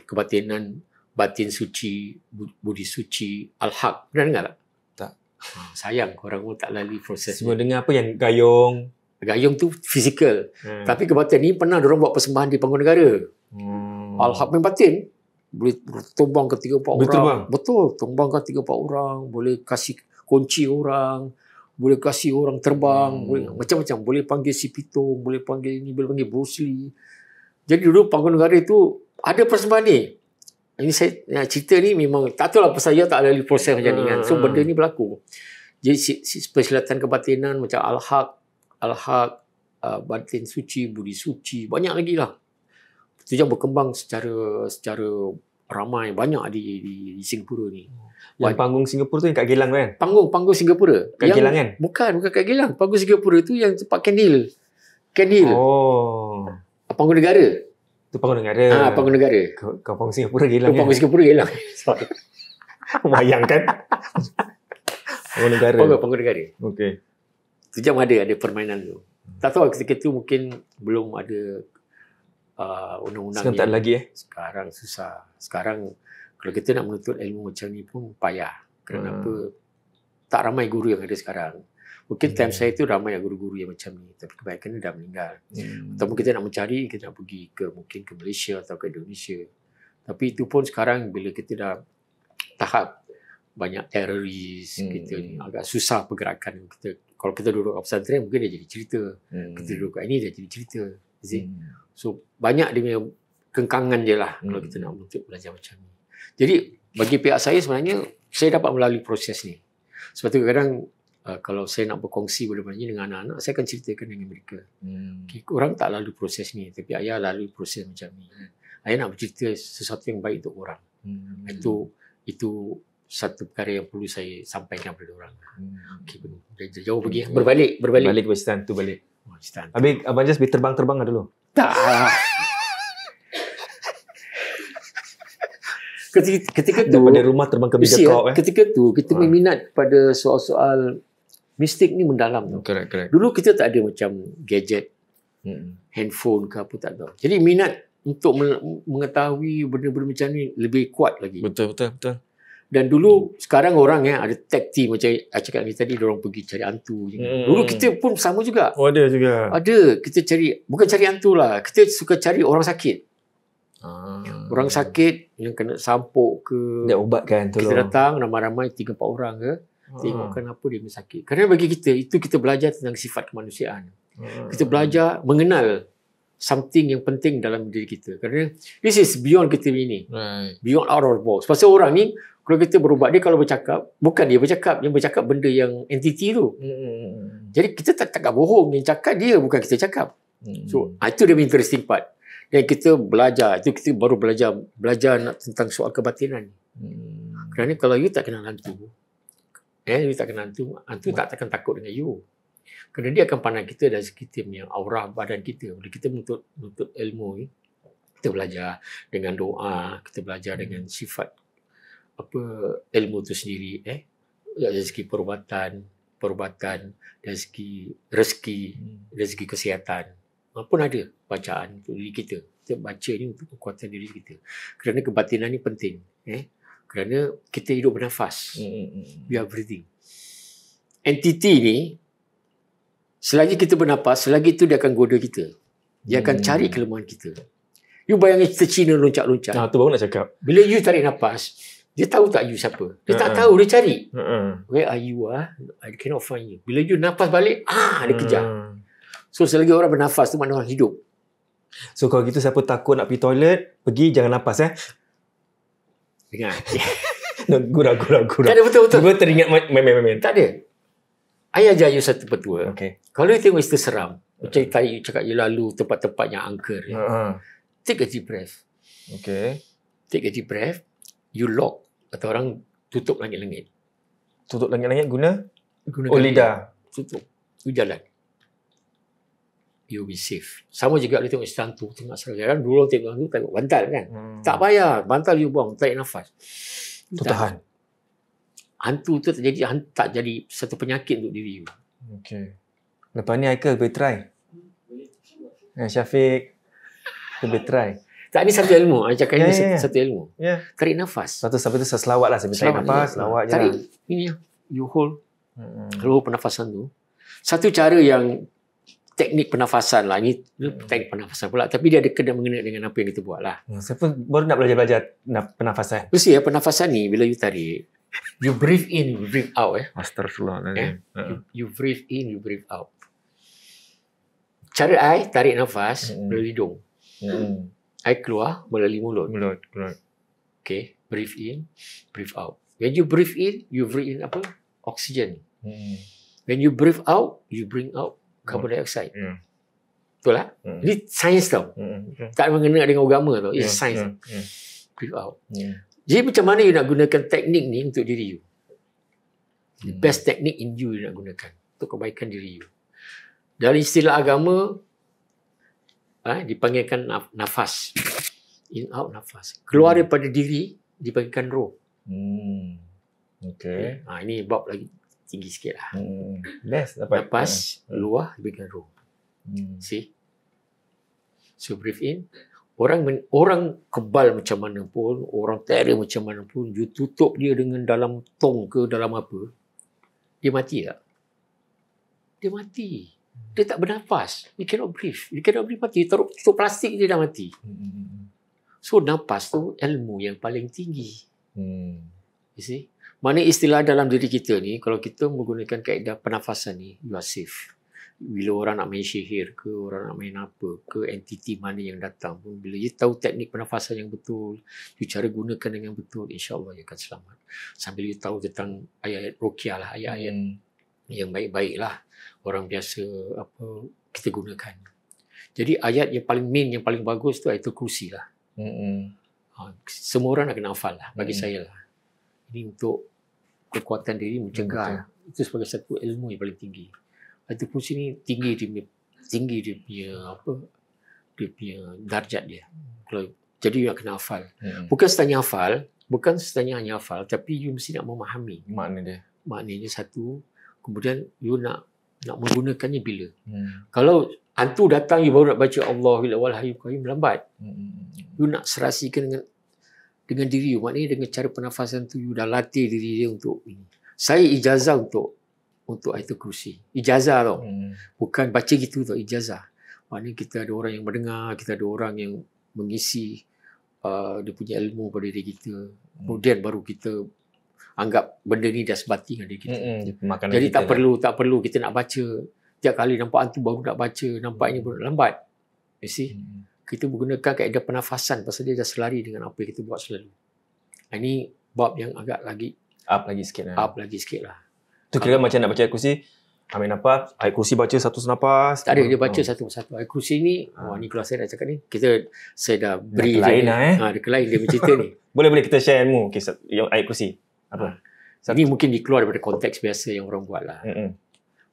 kebatinan, batin suci, budi suci, al-haq. Pernah dengar tak? Tak. Sayang orang pun tak lalui proses. Semua dengar apa yang gayung. Gayung tu fizikal. Tapi kebatinan ni pernah diorang buat persembahan di panggung negara. Al-haq main batin. Boleh tumbang ke 3-4 orang. Terbang. Betul. Tumbang ke 3-4 orang. Boleh kasih kunci orang. Boleh kasih orang terbang. Boleh, macam-macam. Boleh panggil si Pitung. Boleh panggil ni. Boleh panggil Bruce Lee. Jadi dulu panggung negara itu ada persembahan ni. Ini saya cerita ni memang tak tahu lah pasal saya tak lalui proses macam ni kan. So benda ni berlaku. Jadi persilatan kebatinan macam al-haq, batin suci, budi suci. Banyak lagi lah. Itu yang berkembang secara ramai, banyak di Singapura ni. Yang panggung Singapura tu yang kat Geylang kan? Panggung Singapura. Kat Geylang kan? Bukan kat Geylang. Panggung Singapura tu yang tempat Ken Hill. Oh. Panggung negara. Itu panggung negara. Panggung negara. Kau panggung Singapura Geylang kan? Panggung Singapura Geylang. Sorry. Bayangkan. Panggung negara. Panggung negara. Okey. Tu jam ada permainan tu. Tak tahu ketika tu mungkin belum ada undang-undang. Sekarang tak ada lagi Sekarang susah. Sekarang kalau kita nak menuntut ilmu macam ni pun payah. Kenapa? Tak ramai guru yang ada sekarang. Mungkin time saya tu ramai guru-guru yang macam ni. Tapi kebanyakan dah meninggal. Ataupun kita nak mencari, kita nak pergi mungkin ke Malaysia atau ke Indonesia. Tapi itu pun sekarang bila kita dah tahap banyak teroris, kita ni agak susah pergerakan kita. Kalau kita duduk kat pesantren mungkin dia jadi cerita. Kita duduk kat ini dia jadi cerita. So banyak dia punya kengkangan je lah kalau kita nak untuk belajar macam ni. Jadi bagi pihak saya sebenarnya saya dapat melalui proses ni. Sebab tu kadang-kadang kalau saya nak berkongsi benda-benda ni dengan anak-anak, saya akan ceritakan dengan mereka. Okay, orang tak lalui proses ni, tapi ayah lalui proses macam ni. Ayah nak bercerita sesuatu yang baik untuk orang. Itu satu perkara yang perlu saya sampaikan kepada orang. Okay, jauh pergi. Berbalik. Balik ke Pakistan tu balik. Habis Abang Jas pergi terbang dulu? Tak. Ketika tu daripada rumah terbang ke Mediacorp ketika tu kita minat pada soal-soal mistik ni mendalam tu. Correct. Dulu kita tak ada macam gadget, handphone ke apa tak tahu. Jadi minat untuk mengetahui benda-benda macam ni lebih kuat lagi. Betul. Dan dulu sekarang orang ada tag team macam saya cakap ni tadi, orang pergi cari hantu. Dulu kita pun sama juga. Oh ada juga. Ada, kita bukan cari hantu lah. Kita suka cari orang sakit. Orang sakit yang kena sampuk ke. Dia ubatkan tu. Kita datang ramai-ramai 3-4 orang ke. Tengok kenapa dia sakit. Kerana bagi kita, itu kita belajar tentang sifat kemanusiaan. Kita belajar mengenal something yang penting dalam diri kita. Kerana this is beyond kita ini. Beyond out of the box. Pasal orang ni, kalau kita berubat, dia kalau bercakap, bukan dia bercakap. Yang bercakap benda yang entiti tu. Jadi kita tak bohong. Yang cakap dia, bukan kita cakap. So, itu dia interesting part. Dan kita belajar. Itu kita baru belajar tentang soal kebatinan. Kerana kalau you tak kenal hantu, you tak kenal hantu tak akan takut dengan you. Kerana dia akan pandang kita dari kita punya aura badan kita. Bila kita menuntut ilmu ni, kita belajar dengan doa, kita belajar dengan sifat ilmu tu sendiri. Dari segi perubatan, dari segi rezeki, dari segi kesihatan. Pun ada bacaan untuk diri kita. Kita baca ni untuk kekuatan diri kita. Kerana kebatinan ni penting. Kerana kita hidup bernafas. We are breathing. Entiti ni, selagi kita bernafas, selagi itu dia akan goda kita. Dia akan cari kelemahan kita. You bayangkan kita Cina loncat-loncat. Tu baru nak cakap. Bila you tarik nafas, dia tahu tak you siapa? Dia tak tahu, dia cari. Where are you? I cannot find you. Bila you nafas balik, dia kejar. So selagi orang bernafas tu makna orang hidup. So kalau gitu siapa takut nak pergi toilet, pergi jangan nafas Dengar. Gurau. Tak ada betul-betul. Cuba teringat main. Tak ada. Ayah ajar you satu petua. Okay. Kalau you tengok itu seram, macam tadi you cakap you lalu tempat-tempat yang angker. Take a deep breath. Okay. Take a deep breath. You lock atau orang tutup langit-langit. Tutup langit-langit guna? Gunakan lidah. Tutup. You jalan. You be safe. Sama juga you tengok hantu, tengok serang. Dulu tengok hantu, tengok bantal kan. Tak payah. Bantal you buang, tarik nafas. Tu tahan. Hantu tu tak jadi satu penyakit untuk diri you. Okay. Lepas ni Haikal boleh try. Syafiq, kita boleh try. Tak, ni satu ilmu. Saya cakap ini satu ilmu. Tarik nafas. Lepas tu sampai tu selawat lah. Sampai tarik nafas, selawat je tarik. lah. Ini you hold. Hold pernafasan tu. Satu cara yang teknik pernafasan lah. Ini teknik pernafasan pula. Tapi dia ada kena mengena dengan apa yang kita buat lah. Saya pun baru nak belajar pernafasan. Mesti pernafasan ni bila you tarik, you breathe in, you breathe out. Astagfirullahaladzim. You breathe in, you breathe out. Cara I tarik nafas melalui hidung. I keluar melalui mulut. Okay. Breathe in, breathe out. When you breathe in apa? Oxygen. When you breathe out, you bring out carbon dioxide. Betul lah? Ini sains tau. Tak mengena dengan agama tau. It's sains. Breathe out. Jadi macam mana you nak gunakan teknik ni untuk diri you? The best teknik in you nak gunakan untuk kebaikan diri you. Dalam istilah agama, dipanggilkan nafas. In out nafas. Keluar daripada diri, dipanggilkan roh. Okay. Ini bab lagi tinggi sikit lah. Best dapat. Nafas, keluar, dipanggilkan roh. See? So breathe in. Orang kebal macam mana pun, orang terror macam mana pun, you tutup dia dengan dalam tong ke dalam apa, dia mati tak? Dia mati. Dia tak bernafas. You cannot breathe. Mati. Tutup plastik dia dah mati. So nafas tu ilmu yang paling tinggi. You see? Mana istilah dalam diri kita ni, kalau kita menggunakan kaedah pernafasan ni, you are safe. Bila orang nak main sihir ke, orang nak main apa ke, entiti mana yang datang pun, bila you tahu teknik pernafasan yang betul, you cara gunakan dengan betul, insyaAllah you akan selamat. Sambil you tahu tentang ayat-ayat ruqyah lah, ayat-ayat yang baik-baik lah, orang biasa apa kita gunakan. Jadi ayat yang paling main, yang paling bagus tu ayatul kursi lah. Semua orang nak kena hafal lah, bagi saya lah. Ini untuk kekuatan diri, mencegah. Itu sebagai satu ilmu yang paling tinggi. Ayatul kursi ni tinggi dia punya darjat dia. Jadi you nak kena hafal. Bukan setanya hanya hafal, tapi you mesti nak memahami maknanya satu. Kemudian you nak menggunakannya bila. Kalau hantu datang you baru nak baca Allahul Hayyul Qayyum, lambat. You nak serasikan dengan diri you, maknanya dengan cara pernafasan tu you dah latih diri dia untuk ini. Saya ijazah untuk ayatul kursi. Ijazah tau. Bukan baca gitu tau, ijazah. Maknanya kita ada orang yang mendengar, kita ada orang yang mengisi dia punya ilmu pada diri kita. Kemudian baru kita anggap benda ni dah sebati dengan diri kita. Jadi tak perlu kita nak baca. Tiap kali nampak hantu baru nak baca, nampaknya baru lambat. You see? Kita menggunakan kaedah pernafasan pasal dia dah selari dengan apa yang kita buat selalu. Ini bab yang agak lagi up lagi sikit lah. Tu kira macam nak baca ayat kursi, ambil nafas, ayat kursi baca satu senapas. Tak ada, dia baca satu-satu. Ayat kursi ni, ni kalau saya dah cakap ni, saya dah beri dia lain dia kelain dia bercerita ni. Boleh kita share ilmu ayat kursi. Apa? Ini mungkin dikeluar daripada konteks biasa yang orang buat lah.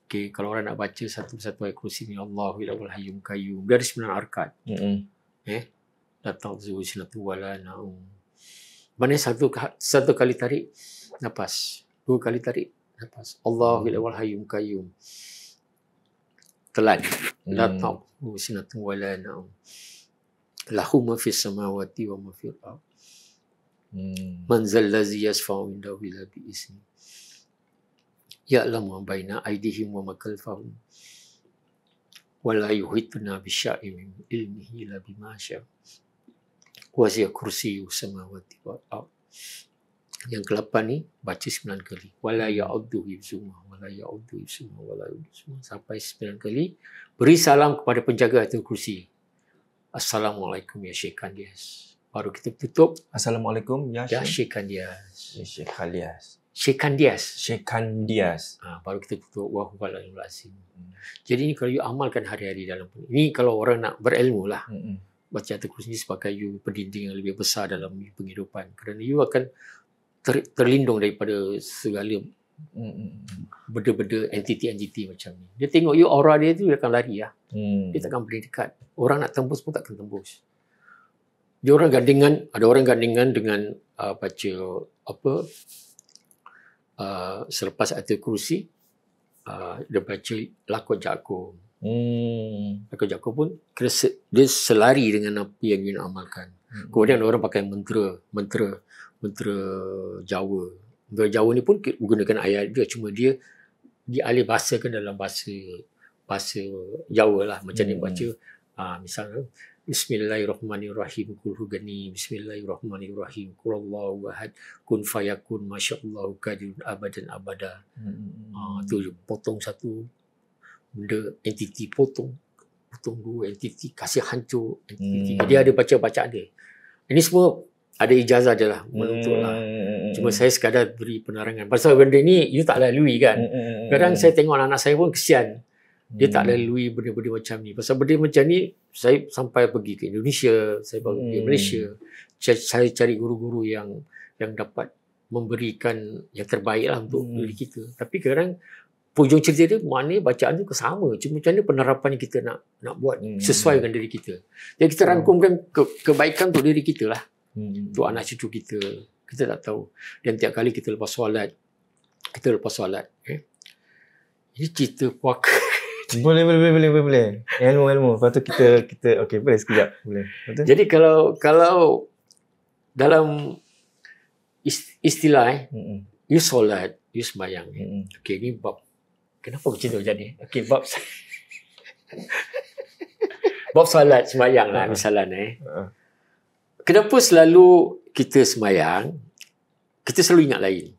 Okay, kalau orang nak baca satu-satu ayat kursi ni, Allahul Hayyul Qayyum, dia ada 9 arkat. La ta'khudhuhu sinatun wa la nawm. Mana satu kali tarik nafas, 2 kali tarik nafas. Allahul Hayyul Qayyum. Telan. La ta'khudhuhu sinatun wa la nawm. Lahu ma fis samawati wa ma fil ardh. Man zal ladzi yashfa'u indahu illa bi izni. Ya'lamu ma baina aydihim wa ma khalfahum. Wa la yuhituna bi syai'in min ilmihi illa bima syaa. Wasi'a kursiyyu samawati wal ardh. Yang ke-8 ni baca 9 kali. Wala ya'uddu hifzuhuma wala ya'uddu hifzuhuma wala ya'uddu hifzuhuma, sampai 9 kali. Beri salam kepada penjaga Ayatul Kursi. Assalamualaikum ya Syekh Kandias. Baru kita tutup. Assalamualaikum ya Ya Syekh. Shekandias. Syekh Khalias. Shekandias. Syekh Kandias. Baru kita tutup wahwal alimul asim. Jadi ni kalau you amalkan hari-hari dalam ini, kalau orang nak berilmu lah, baca ayatul kursi ni sebagai you pendinding yang lebih besar dalam penghidupan, kerana you akan terlindung daripada segala benda-benda entiti-entiti macam ni. Dia tengok you, aura dia tu, dia akan lari lah. Dia takkan beri dekat. Orang nak tembus pun takkan tembus. Dia orang gandingan, ada orang gandingan dengan baca apa, selepas ayatul kursi, dia baca lakon jago. Lakon jago pun dia selari dengan apa yang dia nak amalkan. Kemudian orang pakai mentera Jawa. Mentera Jawa ni pun menggunakan ayat dia, cuma dia dialih bahasakan dalam bahasa Jawa lah. Macam dia baca, misalnya Bismillahirrahmanirrahim, kul hugani, Bismillahirrahmanirrahim, kul Allahu ahad, kun fayakun, masyaallahu qadirun abadan abada. Tu potong satu benda, entiti potong dua entiti, kasih hancur entiti. Dia ada baca bacaan dia. Ini semua ada ijazah je lah, menuntut lah. Cuma saya sekadar beri penerangan. Pasal benda ni you tak lalui kan. Kadang saya tengok anak saya pun kesian. Dia tak lalui benda-benda macam ni. Pasal benda macam ni, saya sampai pergi ke Indonesia, saya pergi ke Malaysia. Saya cari guru-guru yang dapat memberikan yang terbaik lah untuk diri kita. Tapi kadang hujung cerita dia, maknanya bacaan tu sama. Cuma macam mana penerapan yang kita nak buat sesuai dengan diri kita. Jadi kita rangkumkan kebaikan untuk diri kita lah. Untuk anak cucu kita. Kita tak tahu. Dan tiap kali kita lepas solat. Ini cerita puaka. Boleh. Ilmu. Lepas tu kita okey, boleh sekejap. Boleh. Betul? Jadi kalau dalam istilah you solat, you sembahyang. Okey, ni bab. Kenapa macam tu jadi? Okey, bab solat sembahyang lah misalnya. Kenapa selalu kita sembahyang, kita selalu ingat lain?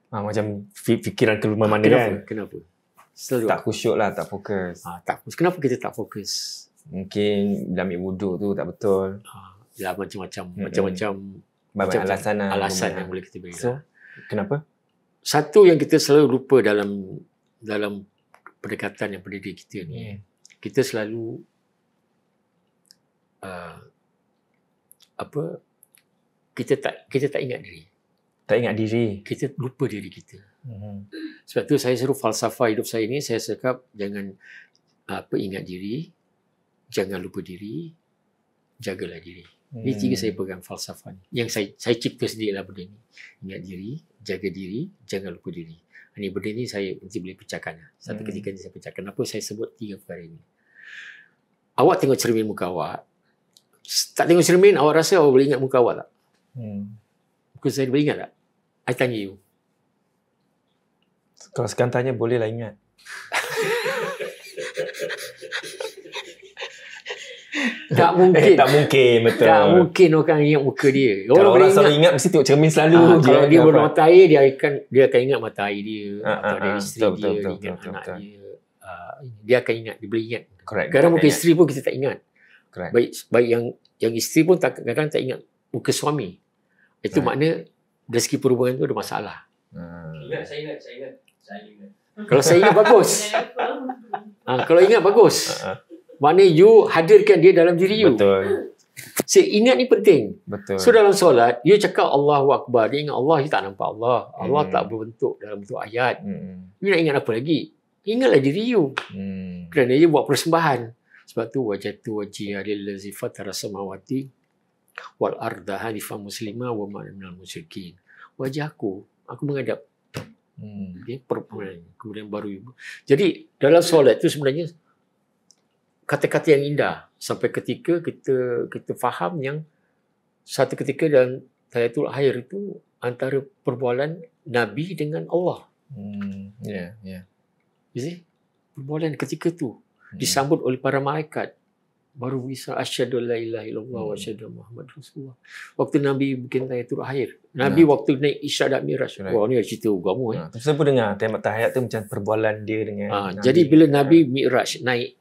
Macam fikiran ke mana kan? Kenapa? Selalu Tak khusyuk lah, tak fokus. tak fokus. Kenapa kita tak fokus? Mungkin bila ambil wuduk tu tak betul. Ya, macam-macam alasan yang boleh kita beri. So, kenapa? Satu yang kita selalu lupa dalam pendekatan yang pada diri kita ni, kita selalu kita tak ingat diri. Tak ingat diri. Kita lupa diri kita. Sebab tu saya suruh falsafah hidup saya ni, saya cakap jangan ingat diri, jangan lupa diri, jagalah diri. Ini tiga saya pegang falsafah ni. Yang saya cipta sendiri lah benda ni. Ingat diri, jaga diri, jangan lupa diri. Ini benda ni saya nanti boleh pecahkan. Satu ketika ni saya pecahkan. Kenapa saya sebut tiga perkara ini? Awak tengok cermin muka awak. Tak tengok cermin, awak rasa awak boleh ingat muka awak tak? Muka saya boleh ingat tak? I tanya you. Kalau sekarang tanya, bolehlah ingat. Tak mungkin. Tak mungkin, betul. Tak mungkin orang ingat muka dia. Kalau orang selalu ingat, mesti tengok cermin selalu. Kalau dia bermata air, dia akan ingat mata air dia, atau dari isteri dia, ingat anak dia. Dia akan ingat, dia boleh ingat. Kadang muka isteri pun kita tak ingat. Baik yang isteri pun kadang tak ingat muka suami. Itu makna dari segi perhubungan tu ada masalah. Saya ingat. Kalau saya ingat bagus. Kalau ingat bagus. Maknanya you hadirkan dia dalam diri you. Betul. Saya ingat ni penting. Betul. So dalam solat, you cakap Allahu Akbar. Dia ingat Allah, you tak nampak Allah. Allah tak berbentuk dalam bentuk ayat. You nak ingat apa lagi? Ingatlah diri you. Kerana you buat persembahan. Sebab tu wajatu wajhiya lillazi fatara samawati wal arda hanifan muslima wa ma minal musyrikin. Wajahku, aku menghadap. Kemudian baru ibu. Jadi dalam solat tu sebenarnya kata-kata yang indah sampai ketika kita faham yang satu ketika dalam tahiyatul akhir itu antara perbualan Nabi dengan Allah. You see? Perbualan ketika tu disambut oleh para malaikat. Baru bisa asyhadu la ilaha illallah wa asyhadu Muhammad Rasulullah. Waktu Nabi bikin tahiyatul akhir. Nabi waktu naik Isra dan Miraj. Wah, ni cerita agama. Saya pun dengar tahiyat tu macam perbualan dia dengan jadi bila Nabi Miraj naik,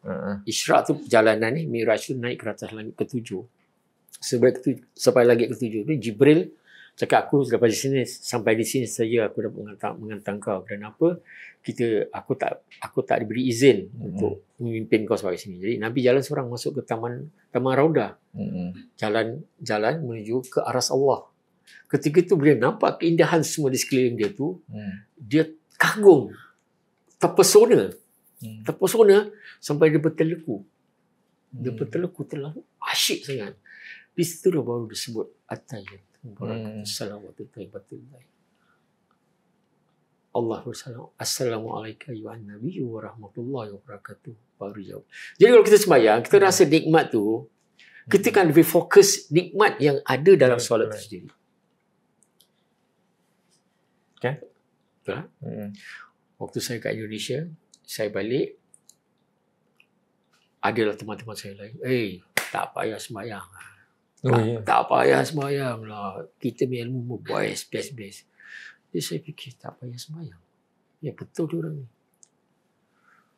Isra tu perjalanan ni, Miraj tu naik ke atas langit ketujuh. sampai lagi ketujuh tu Jibril cakap aku sampai di sini saja aku dapat menghantar kau. Dan apa? Aku tak diberi izin untuk memimpin kau sampai sini. Jadi Nabi jalan seorang masuk ke taman Raudah. Jalan menuju ke aras Allah. Ketika itu beliau nampak keindahan semua di sekeliling dia tu. Dia kagum, terpesona sampai dia berteleku. Dia berteleku terlalu asyik sangat. Di situ baru disebut Allah bersalam. Assalamualaikum warahmatullahi Nabi wa rahmatullahi wa barakatuh. Baru jawab. Jadi kalau kita sembahyang, kita rasa nikmat tu, kita kan lebih fokus nikmat yang ada dalam solat itu sendiri. Okay. Betul tak? Waktu saya kat Indonesia, saya balik, adalah teman-teman saya lain. Tak payah sembahyang. Tak payah sembahyang lah. Kita punya ilmu best. Jadi saya fikir, tak payah sembahyang. Ya, betul diorang ni.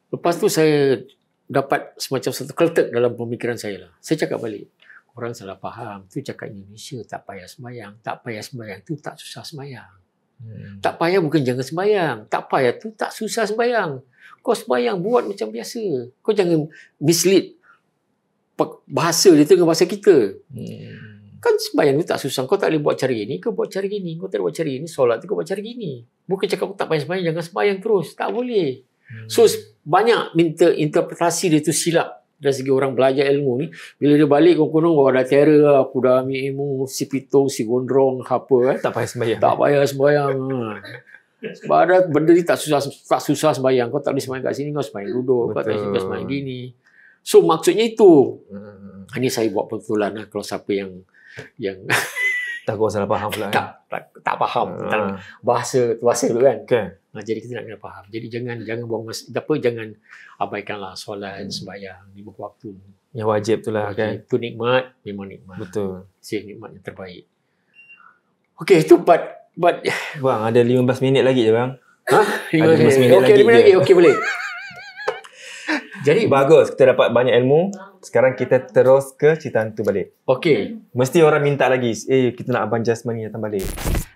Lepas tu saya dapat semacam satu keletek dalam pemikiran saya lah. Saya cakap balik, orang salah faham. Tu cakap Indonesia, tak payah sembahyang. Tak payah sembahyang tu tak susah sembahyang. Tak payah bukan jangan sembahyang. Tak payah tu tak susah sembahyang. Kau sembahyang buat macam biasa. Kau jangan mislead bahasa dia dengan bahasa kita. Kan sembahyang tu tak susah. Kau tak boleh buat cara gini, kau buat cara gini. Kau tak boleh buat cara gini, solat tu kau buat cara gini. Bukan cakap tak payah sembahyang, jangan sembahyang terus. Tak boleh. So banyak minta interpretasi dia tu silap. Dari segi orang belajar ilmu ni, bila dia balik konon dah terror lah, aku dah ambil ilmu si pitung, si gondrong, apa Tak payah sembahyang. Tak payah sembahyang. Padahal benda ni tak susah sembahyang. Kau tak boleh sembahyang kat sini, kau sembahyang duduk. Kau tak boleh sembahyang gini. So maksudnya itu. Ini saya buat betulan lah kalau siapa yang takut salah faham pula. Tak faham tentang bahasa tu kan. Okay. Jadi kita nak kena faham. Jadi jangan buang masa, jangan abaikanlah solat, sembahyang di waktu. Yang wajib tu lah kan. Itu nikmat, memang nikmat. Betul. Nikmat yang terbaik. Okey, itu but bang, ada 15 minit lagi je bang. Ada 15 minit lagi. Okey, boleh. Jadi bagus, kita dapat banyak ilmu. Sekarang kita terus ke cerita hantu balik. Okey. Mesti orang minta lagi. Kita nak Abang Jasmine datang balik.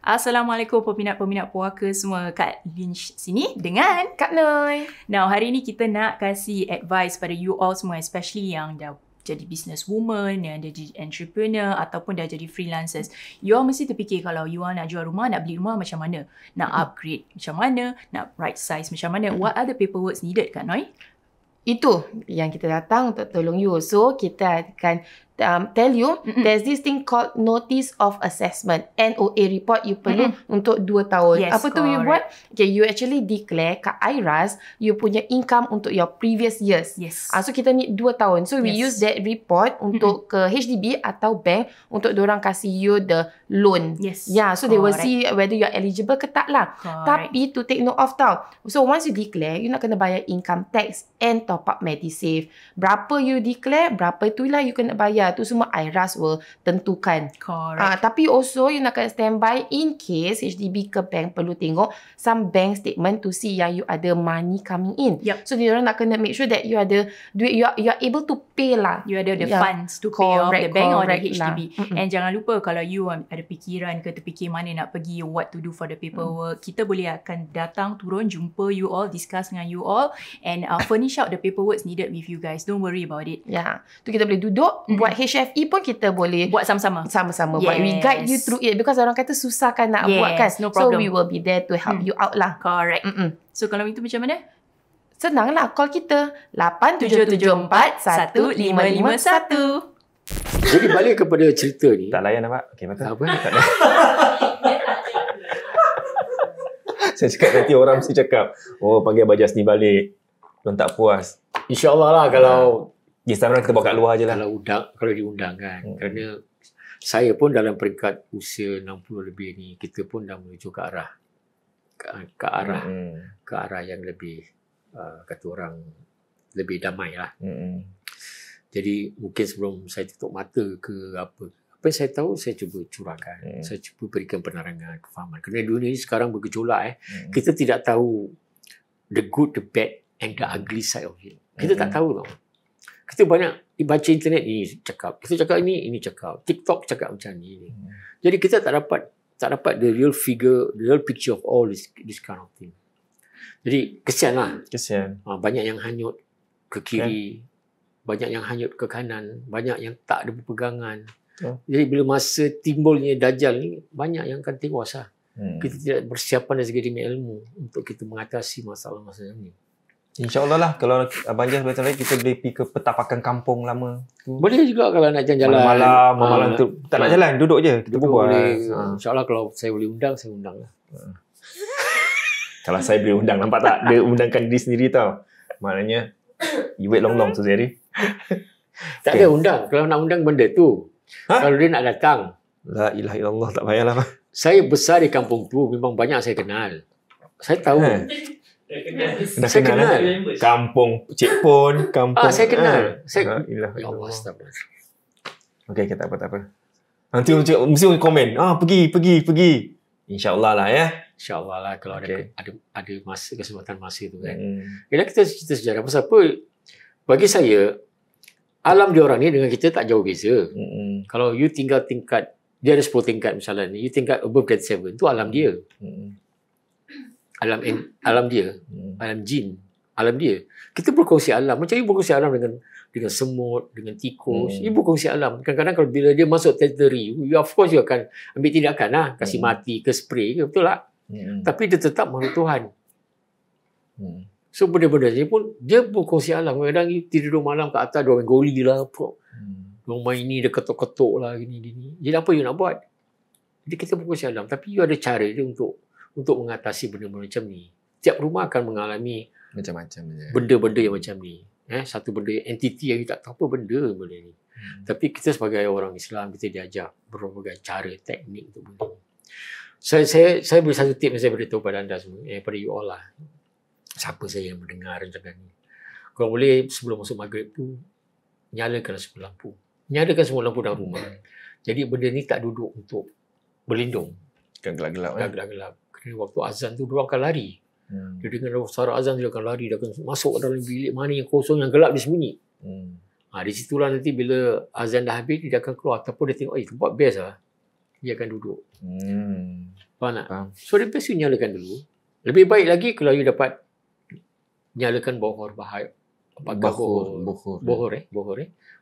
Assalamualaikum peminat-peminat puaka semua. Kak Lynch sini dengan Kak Noi. Now, hari ni kita nak kasih advice pada you all semua, especially yang dah jadi business woman, yang dah jadi entrepreneur ataupun dah jadi freelancers. You all mesti terfikir kalau you all nak jual rumah, nak beli rumah macam mana? Nak upgrade macam mana? Nak right size macam mana? What are the paperwork needed, Kak Noi? Itu yang kita datang untuk tolong you. So, kita akan tell you, there's this thing called Notice of Assessment. NOA report you perlu untuk 2 tahun. Yes, apa tu you buat? Okay, you actually declare kat IRAS, you punya income untuk your previous years. Yes. So, kita need 2 tahun. So, we use that report untuk ke HDB atau bank untuk diorang kasih you the loan. Yes. Yeah, so they will see whether you are eligible ke tak lah. Tapi to take note of tau. So, once you declare, you nak kena bayar income tax and top up MediSave. Berapa you declare, berapa itulah you kena bayar. Tu semua IRAS will tentukan. Correct. Tapi also you nak kena standby in case HDB ke bank perlu tengok some bank statement to see yang you ada money coming in. Yep. So diorang nak kena make sure that you ada duit, you are able to pay lah. You ada the funds to pay off the bank or the HDB. Lah. And jangan lupa kalau you ada fikiran ke terfikir mana nak pergi, what to do for the paperwork, kita boleh akan datang turun jumpa you all, discuss dengan you all and furnish out the paperwork needed with you guys. Don't worry about it. Ya, tu kita boleh duduk buat HFE pun kita boleh buat sama-sama. Buat. We guide you through it because orang kata susah kan nak buat kan. No problem. So we will be there to help you out lah. Correct. So kalau itu macam mana? Senang lah, call kita 87741551. Jadi balik kepada cerita ni. Tak layan apa? Okey, betul. Apa? Tak layan. Saya cakap nanti orang mesti cakap, panggil Abang Jasmine balik. Diorang tak puas. InsyaAllah lah kalau Di sana kita bawa kat luar je lah. kalau diundang kan. Kerana saya pun dalam peringkat usia 60 lebih ni, kita pun dah menuju ke arah ke arah yang lebih kata orang lebih damai lah. Jadi mungkin sebelum saya tutup mata ke apa yang saya tahu, saya cuba curahkan. Saya cuba berikan penerangan, kefahaman. Kerana dunia ni sekarang bergejolak. Kita tidak tahu the good, the bad and the ugly side of it. Kita tak tahu tau. Kita banyak baca internet, ini cakap. Kita cakap ini cakap. TikTok cakap macam ni. Jadi kita tak dapat the real figure, the real picture of all this kind of thing. Jadi kesian lah. Kesian. Banyak yang hanyut ke kiri, banyak yang hanyut ke kanan, banyak yang tak ada berpegangan. Jadi bila masa timbulnya Dajjal ni, banyak yang akan tewas lah. Kita tidak bersiapan dari segi ilmu untuk kita mengatasi masalah-masalah ni. InsyaAllah lah, kalau Abang Jas betul lagi, kita boleh pergi ke petapakan kampung lama tu. Boleh juga kalau nak jalan-jalan. Malam-malam tu tak nak jalan, duduk je. Kita berbual. InsyaAllah kalau saya boleh undang, saya undang lah. Kalau saya boleh undang, nampak tak? Dia undangkan diri sendiri tau. Maknanya, you wait long-long tu Zeri. Tak ada undang. Kalau nak undang benda tu. Kalau dia nak datang. La ilaha illallah, tak payahlah. Saya besar di kampung tu, memang banyak saya kenal. Saya tahu. Dah Saya kenal. Kampung Cik Pon, kampung. Saya kenal. Saya, Ya ya Allah, Allah. astagfirullah. Okey, tak apa. Nanti mesti orang komen. Pergi. InsyaAllah lah ya. InsyaAllah lah kalau Okay. ada masa, kesempatan masa tu kan. Bila kita cerita sejarah, pasal apa? Bagi saya, alam diorang ni dengan kita tak jauh beza. Kalau you tinggal tingkat, dia ada 10 tingkat misalnya ni, you tingkat above grade 7, tu alam dia. Alam dia, alam jin, alam dia. Kita berkongsi alam. Macam you berkongsi alam dengan semut, dengan tikus. You berkongsi alam. Kadang-kadang kalau bila dia masuk territory, you of course you akan ambil tindakan lah. Kasih mati ke spray ke, betul tak? Tapi dia tetap makhluk Tuhan. So benda-benda ni pun, dia berkongsi alam. Kadang-kadang you tidur malam kat atas, dia main goli lah. Dia main ni, dia ketuk-ketuk lah, gini-gini. Jadi apa you nak buat? Jadi kita berkongsi alam. Tapi you ada cara dia untuk mengatasi benda-benda macam ni. Tiap rumah akan mengalami Macam-macam je. benda-benda yang macam ni. Satu benda, entiti yang kita tak tahu apa benda ni. Tapi kita sebagai orang Islam, kita diajar berbagai cara, teknik untuk benda ni. Saya beri satu tip yang saya beritahu pada anda semua, pada you all lah. Siapa saya yang mendengar rancangan ni. Kalau boleh, sebelum masuk maghrib tu, nyalakan semua lampu. Nyalakan semua lampu dalam rumah. Jadi benda ni tak duduk untuk berlindung. Kan gelap-gelap. Gelap-gelap. Waktu azan tu, dia akan lari. Dia dengar suara azan, dia akan lari. Dia akan masuk ke dalam bilik mana yang kosong, yang gelap, dia sembunyi. Di situlah nanti bila azan dah habis, dia akan keluar. Ataupun dia tengok, tempat best lah. Dia akan duduk. Faham tak? So, dia best you nyalakan dulu. Lebih baik lagi kalau you dapat nyalakan bohor bahaya. Bohor.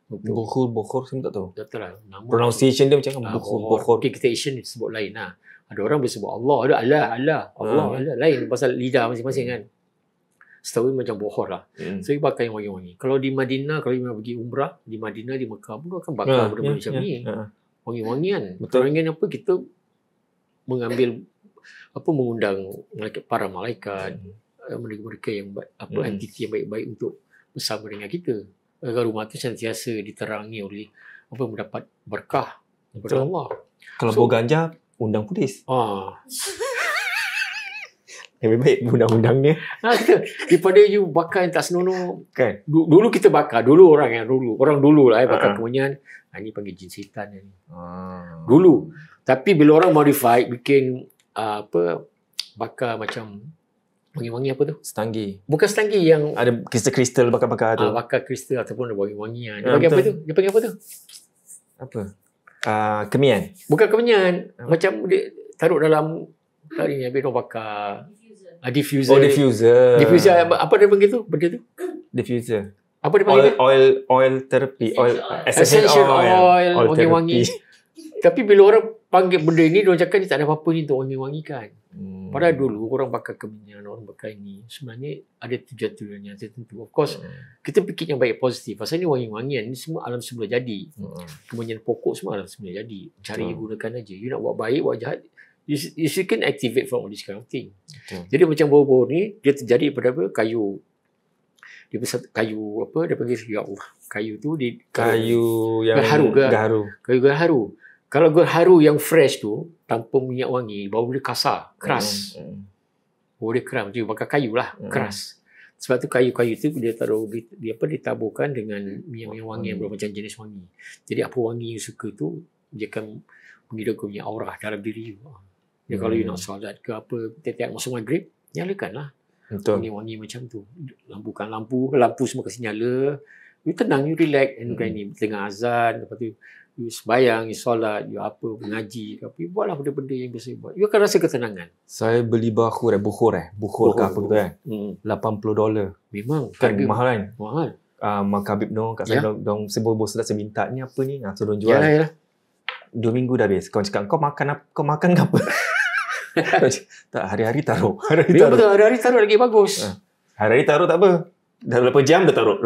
Bohor, saya tak tahu. betul lah. Nama Pronunciation dia macam bohor. Okay, kita Asian sebut lain lah. Ada orang boleh sebut Allah, ada Allah, lain pasal lidah masing-masing kan. Setahu macam bohor lah. So, you bakar yang wangi-wangi. Kalau di Madinah, kalau you pergi umrah, di Madinah, di Mekah pun akan bakar benda-benda macam ni. Wangi-wangian. Wangi-wangian apa? Kita mengambil, mengundang para malaikat, mereka yang entiti yang baik-baik untuk bersama dengan kita. Agar rumah tu sentiasa diterangi oleh mendapat berkah daripada Allah. Kalau bawa ganja, undang polis. Lebih baik undang-undangnya. Daripada you bakar yang tak senonoh. Kan? Dulu kita bakar. Orang dulu lah bakar kemenyan. Ini panggil jin setan ni. Dulu. Tapi bila orang modify, bikin bakar macam wangi-wangi apa tu? Setanggi. Bukan setanggi yang Ada kristal-kristal bakar-bakar tu. bakar kristal ataupun wangi-wangian. Dia panggil apa tu? Dia panggil apa tu? Apa? Kemian. Bukan kemenyan. Macam dia taruh dalam tadi ni habis dia bakar. Diffuser. Diffuser. Diffuser apa dia panggil tu? Benda tu? Diffuser. Apa dia panggil? Oil therapy. Essential oil wangi-wangi. therapy. Tapi bila orang panggil benda ni, dia cakap ni tak ada apa-apa ni untuk wangi-wangikan. Padahal dulu orang bakar kemenyan, orang bakar ini. Sebenarnya ada tujuan-tujuan yang tertentu. Of course, kita fikir yang baik positif. Pasal ni wangi-wangian, ni semua alam semula jadi. Kemenyan pokok semua alam semula jadi. Cara you gunakan aja. You nak buat baik, buat jahat, you can activate from all this kind of thing. Jadi macam bau-bau ni, dia terjadi pada apa? Kayu. Dia besar kayu apa? Dia panggil, ya Allah. Kayu tu, Kayu yang gaharu. Kayu gaharu. Kalau gaharu yang fresh tu, tanpa minyak wangi, bau dia kasar, keras. Bau dia keras. Dia bakar kayu lah, keras. Sebab tu kayu-kayu tu dia taruh, dia ditaburkan dengan minyak wangi yang bermacam jenis wangi. Jadi apa wangi you suka tu, dia akan menghidupkan punya aurah dalam diri you. Jadi kalau you nak solat ke apa, tiap-tiap masuk maghrib, nyalakan lah. Wangi-wangi macam tu. Lampukan lampu semua kasi nyala. You tenang, you relax, and you tengah azan, lepas tu you sembayang, you solat, you apa, mengaji, you buatlah benda-benda yang biasa buat. You akan rasa ketenangan. Saya beli bukhur ke apa gitu kan. $80. Memang. Kan mahal kan? Mahal. Mak Habib no kat saya dong sebol-bol sedap saya minta ni apa ni? So dong jual. Yalah. 2 minggu dah habis. Kau cakap kau makan ke apa? Tak, hari-hari taruh. Betul, hari-hari taruh lagi bagus. Hari-hari taruh tak apa. Dah berapa jam dah taruh.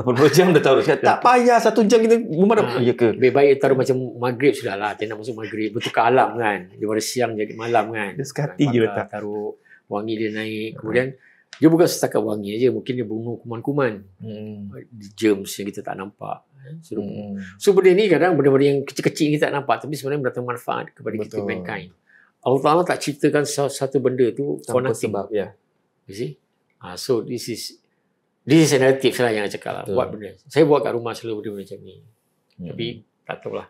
Cakap, tak payah 1 jam kita rumah dah. Ya ke? Lebih baik taruh macam maghrib sudah lah. Dia nak masuk maghrib. Bertukar alam kan. Daripada siang jadi malam kan. Dia sekati je letak. Taruh wangi dia naik. Kemudian dia bukan setakat wangi aja. Mungkin dia bunuh kuman-kuman. Germs yang kita tak nampak. So benda ni kadang benda-benda yang kecil-kecil kita tak nampak. Tapi sebenarnya mendatang manfaat kepada kita mankind. Allah Ta'ala tak ceritakan satu benda tu for nothing. Sebab, ya. You see? So this is narrative lah yang saya cakap lah. Buat benda. Saya buat kat rumah selalu benda macam ni. Tapi tak tahulah.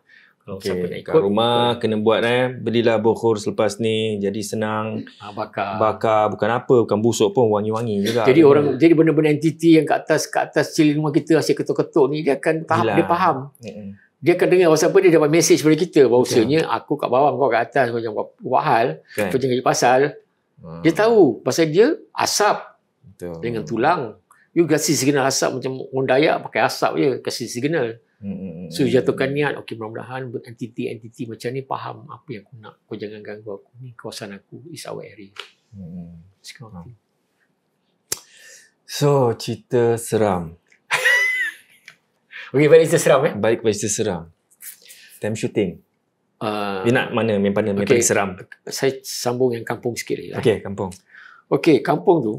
Kalau siapa nak ikut. Kat rumah kena buat belilah bukhur selepas ni. Jadi senang. Bakar. Bukan busuk pun, wangi-wangi juga. Jadi jadi benda-benda entiti yang kat atas ceiling rumah kita asyik ketuk-ketuk ni, dia akan dia faham. Dia akan dengar pasal apa, dia dapat mesej daripada kita. Bahawasanya aku kat bawah, kau kat atas, kau jangan buat hal. Kau jangan jadi pasal. Dia tahu. Pasal dia asap. Dengan tulang. You kasih signal asap macam orang Dayak pakai asap je. Kasih signal. So jatuhkan niat. Okay, mudah-mudahan entiti macam ni faham apa yang aku nak. Kau jangan ganggu aku. Ni kawasan aku. Is our area. So, cerita seram. Okay, balik cerita seram Balik kepada cerita seram. Time shooting. Dia nak mana? Main paling seram. Saya sambung yang kampung sikit lagi. Okay, kampung. Okay, kampung tu.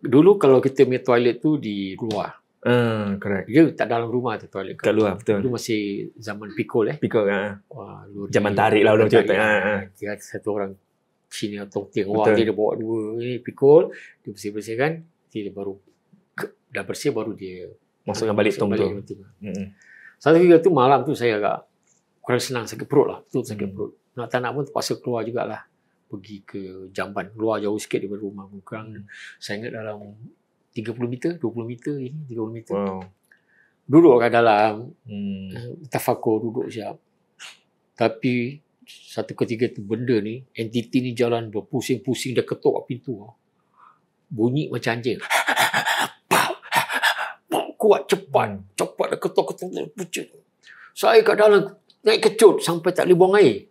Dulu kalau kita punya toilet tu di luar. Correct. Dia tak dalam rumah tu toilet. Kat luar, betul. Dulu masih zaman pikul Pikul Wah, zaman tarik lah orang cerita. Dia ada satu orang Cina tongting. Wah, dia bawa 2 ni pikul, dia bersih-bersihkan, dia baru dah bersih baru dia masukkan balik tong tu. Satu kali tu malam tu saya agak kurang senang, sakit perut lah. Betul sakit perut. Nak tak nak pun terpaksa keluar jugalah. Pergi ke Jamban, luar jauh sikit daripada rumah. Kurang saya ingat dalam 30 meter, 20 meter ini, 30 meter. Wow. Duduk kat dalam, tafakur, duduk siap. Tapi satu ketika tu benda ni, entiti ni jalan berpusing-pusing, dia ketuk pintu. Bunyi macam anjing. Kuat, cepat dia ketuk-ketuk. Saya kat dalam naik kecut sampai tak boleh buang air.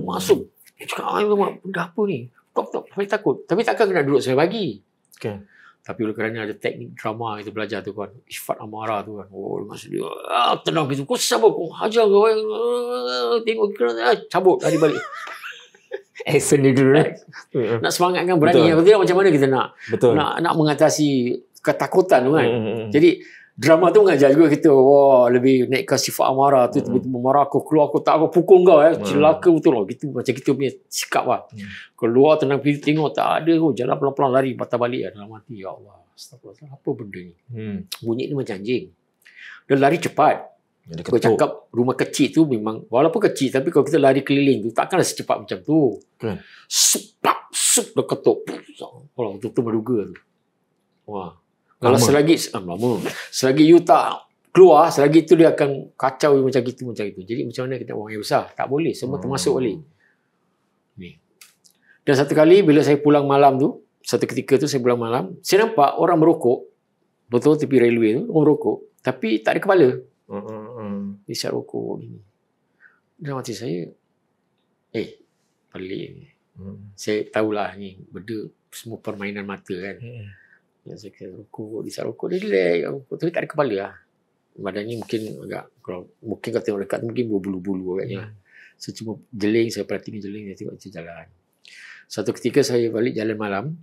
Masuk. Cakap, benda apa ni? Tok, saya takut. Tapi takkan kena duduk saya bagi. Okay. Tapi oleh kerana ada teknik drama kita belajar tu kan. Ifat amarah tu kan. Maksud dia, tenang gitu. Kau siapa? Kau hajar kau. Tengok kena cabut. Lari balik. Action dia dulu. Nak semangatkan berani. Kalau tidak macam mana kita nak? Betul. Nak mengatasi ketakutan tu kan. Jadi drama tu mengajar juga kita, lebih naikkan sifat amarah tu, tiba-tiba marah aku keluar, aku pukul kau celaka betul lah. Gitu, macam kita punya sikap lah. Keluar tenang pergi tengok, tak ada, jalan pelan-pelan lari, patah balik dalam hati. Ya Allah, astagfirullah, apa benda ni? Bunyi ni macam anjing. Dia lari cepat. Kau cakap rumah kecil tu memang, walaupun kecil, tapi kalau kita lari keliling tu, takkanlah secepat macam tu. Sup, dia ketuk. Allah, betul-betul berduga tu. Wah. Kalau selagi you tak keluar, selagi itu dia akan kacau macam gitu. Jadi macam mana kita orang yang besar? Tak boleh, semua termasuk balik. Ni. Dan satu kali bila saya pulang malam tu, satu ketika tu saya pulang malam, saya nampak orang merokok, betul tepi railway tu, orang merokok, tapi tak ada kepala. Isyak rokok ni. Dalam hati saya, pelik ni. Saya tahulah ni, benda semua permainan mata kan. Yang saya kira rokok, disap rokok, dia relax. Tapi tak ada kepala lah. Badannya mungkin agak, kalau mungkin kalau tengok dekat mungkin berbulu-bulu agaknya. Saya cuma jeling, saya perhatikan jeling, saya tengok dia jalan. Satu ketika saya balik jalan malam,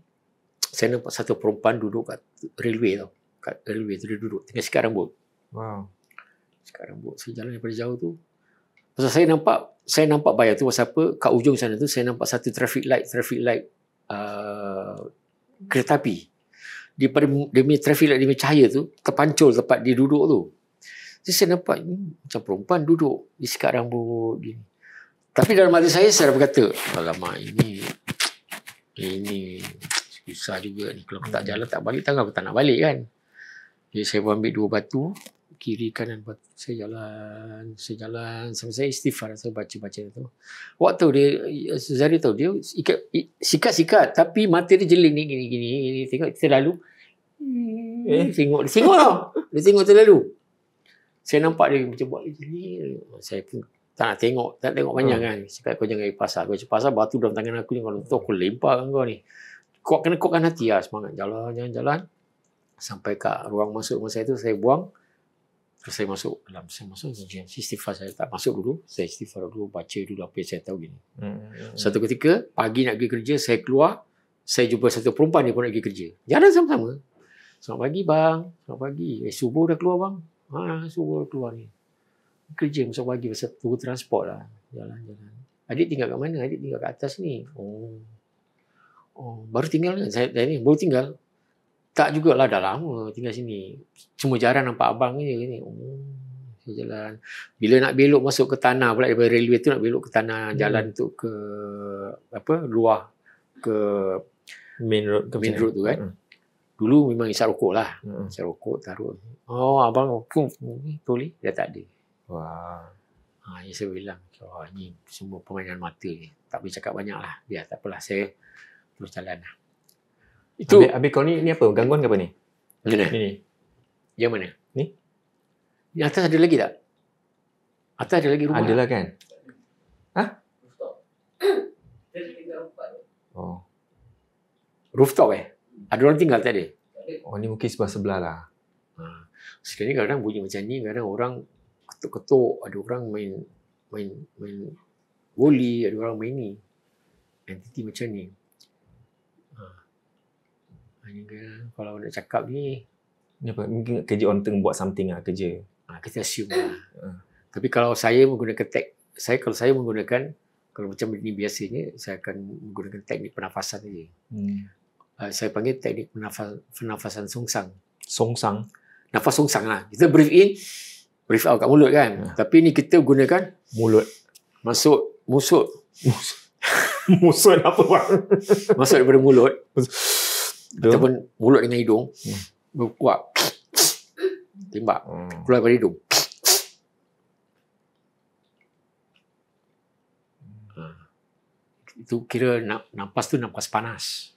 saya nampak satu perempuan duduk kat railway tau. Kat railway tu dia duduk, tengah sikat rambut. Wow. Sikat rambut. Saya jalan daripada jauh tu. Pasal saya nampak bayar tu pasal apa, kat ujung sana tu saya nampak satu traffic light kereta api. Dia punya traffic light, dia punya cahaya tu terpancul tempat dia duduk tu. Jadi saya nampak macam perempuan duduk di sikat rambut gini. Tapi dalam hati saya berkata, alamak ini susah juga ni. Kalau aku tak jalan tak balik, takkan aku tak nak balik kan. Jadi saya pun ambil 2 batu, kiri kanan batu. Saya jalan sampai saya istighfar, saya baca tu. Waktu dia Zari tahu dia sikat tapi mata dia jeling ni gini tengok terlalu. Tengok tau. Dia tengok terlalu. Saya nampak dia macam buat gini. Saya pun tak tengok panjang kan. Cakap kau jangan pergi pasar. Kau pergi pasar batu dalam tangan aku ni, kalau tu aku lempar kau ni. Kau kena kuatkan hati lah, semangat jalan. Sampai kat ruang masuk rumah saya tu, saya buang. Terus saya masuk dalam, istighfar. Saya tak masuk dulu, saya istighfar dulu, baca dulu apa yang saya tahu gini. Satu ketika pagi nak pergi kerja, saya keluar, saya jumpa satu perempuan dia pun nak pergi kerja. Jalan sama-sama. Selamat pagi bang, selamat pagi. Subuh dah keluar bang. Subuh dah keluar ni. Kerja masuk pagi pasal tunggu transport lah. Jalan. Adik tinggal kat mana? Adik tinggal kat atas ni. Oh, baru tinggal kan? Saya ni baru tinggal. Tak jugalah, dah lama tinggal sini. Cuma jarang nampak abang ni. Saya jalan. Bila nak belok masuk ke tanah pula, daripada railway tu nak belok ke tanah, jalan tu ke luar ke Main road tu kan. Dulu memang isap rokok lah. Isap rokok taruh. Abang boleh? Dah tak ada. Wah. Saya bilang, ni semua permainan mata ni. Tak boleh cakap banyak lah. Biar tak apalah, saya terus jalan lah. Itu Habis kau ni apa? Gangguan ke apa ni? Mana? Ni. Yang mana? Ni? Ni atas ada lagi tak? Atas ada lagi rumah? Adalah kan? Oh. Rooftop Ada orang tinggal tak ada? Oh, ni mungkin sebelah-sebelah lah. Sekarang ni kadang bunyi macam ni, kadang orang ketuk-ketuk, ada orang main voli, ada orang main ni. Entiti macam ni. Kalau nak cakap ni apa? Mungkin kerja orang tengah buat something lah, kerja. Kita assume lah. Tapi kalau saya menggunakan kalau macam ni biasanya, saya akan menggunakan teknik pernafasan saja. Saya panggil teknik pernafasan songsang. Songsang? Nafas songsang lah. Kita breathe in, breathe out kat mulut kan. Tapi ni kita gunakan mulut. Masuk, musut. Musut apa bang? Masuk daripada mulut. Ataupun mulut dengan hidung. Kuat. Tembak. Keluar daripada hidung. Itu kira nafas tu nafas panas.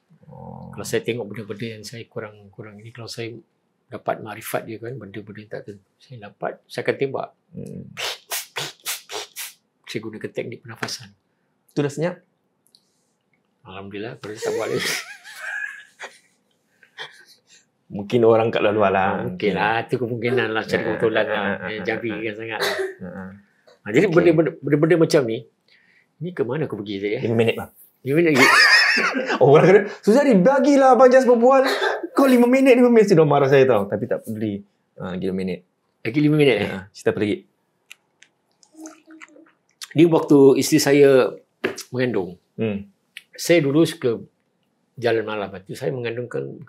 Kalau saya tengok benda-benda yang saya kurang ini, kalau saya dapat makrifat dia kan, benda-benda tak tentu saya dapat, saya akan tembak. Saya gunakan teknik pernafasan. Tu dah senyap? Alhamdulillah, kalau tak buat lagi. Mungkin orang kat luar lah. Mungkin lah, tu kemungkinan lah, cari kebetulan lah. Jangan fikirkan sangat lah. Jadi benda-benda macam ni, ke mana aku pergi tadi? 5 minit bang. 5 minit lagi. Orang kata, Suzari bagilah Abang Jas berbual. Kau 5 minit sudah marah saya tau. Tapi tak peduli. Lagi 5 minit. Lagi 5 minit cerita apa lagi? Ni waktu isteri saya mengandung. Saya dulu suka jalan malam. Itu saya mengandungkan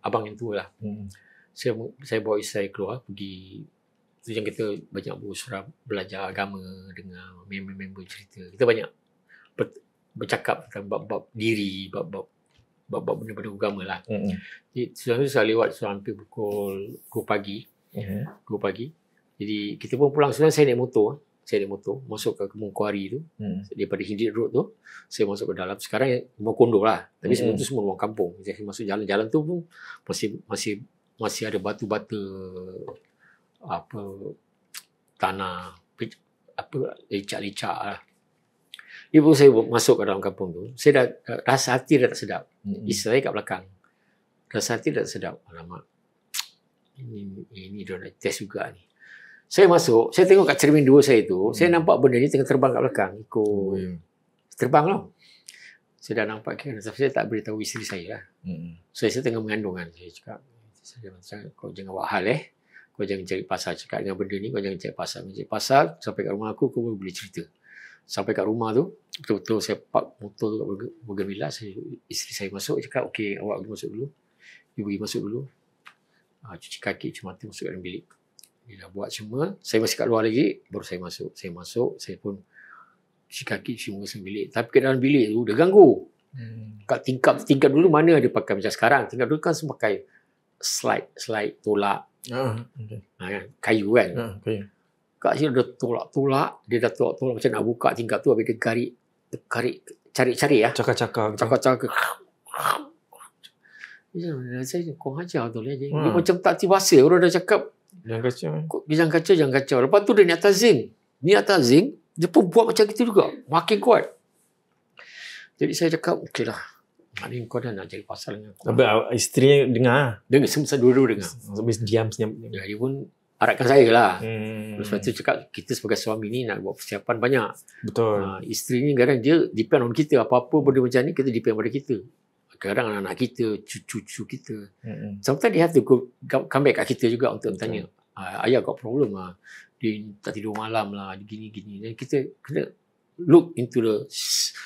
abang yang tua lah. Saya bawa isteri saya keluar pergi. Itu yang kita banyak belajar agama dengan member-member cerita. Kita banyak bercakap tentang bab-bab diri, bab-bab benda-benda agama lah. Jadi saya lewat hampir pukul 2 pagi. 2 pagi. Jadi kita pun pulang. Sebenarnya saya naik motor. Masuk ke Kebun Kuari tu. Daripada Hindit Road tu, saya masuk ke dalam. Sekarang rumah kondo lah. Tapi semua tu semua ruang kampung. Jadi saya masuk jalan-jalan tu pun masih ada batu-bata, tanah, lecak-lecak lah. Dia pun saya masuk ke dalam kampung tu. Saya dah rasa hati dah tak sedap. Isteri saya kat belakang. Rasa hati dah tak sedap. Alamak. Ini dia nak test juga ni. Saya masuk, saya tengok kat cermin dua saya tu, saya nampak benda ni tengah terbang kat belakang. Terbang lah. Saya dah nampak kan, tapi saya tak beritahu isteri saya lah. So, saya tengah mengandung kan. Saya cakap, kau jangan buat hal kau jangan cari pasal cakap dengan benda ni, kau jangan cari pasal. Sampai kat rumah aku, kau boleh cerita. Sampai kat rumah tu, betul-betul saya park motor tu kat Bougainvillea. Isteri saya masuk, cakap, okey, awak pergi masuk dulu. You pergi masuk dulu. Cuci kaki, cuci mata, masuk kat dalam bilik. Dia dah buat semua. Saya masih kat luar lagi. Baru saya masuk. Saya pun cuci kaki, cuci muka dalam bilik. Tapi kat dalam bilik tu, dia ganggu. Kat tingkap dulu mana ada pakai macam sekarang. Tingkap dulu kan semua pakai slide, tolak. Okay. Kan? Kayu kan. Okay. Kak Syed dah tolak-tolak. Dia dah tolak-tolak macam nak buka tingkap tu. Habis dia cari-cari ya. Cakap-cakap. Cakap-cakap. Saya kau ajar tu lah. Dia macam tak hati bahasa. Orang dah cakap. Jangan kacau. Lepas tu dia ni atas zinc. Dia pun buat macam itu juga. Makin kuat. Jadi saya cakap, okey lah. Maknanya kau dah nak jadi pasal dengan aku. Tapi isteri dengar. Dengar, semua dua-dua dengar. Habis diam senyap. Ya, dia pun aratkan saya lah. Lepas tu cakap, kita sebagai suami ni nak buat persiapan banyak. Betul. Isteri ni kadang dia depend on kita. Apa-apa benda macam ni, kita depend pada kita. Kadang anak-anak kita, cucu kita. Sometimes they have to come back kat kita juga untuk tanya. Ayah got problem lah. Dia tak tidur malam lah. Gini-gini. Dan kita kena look into the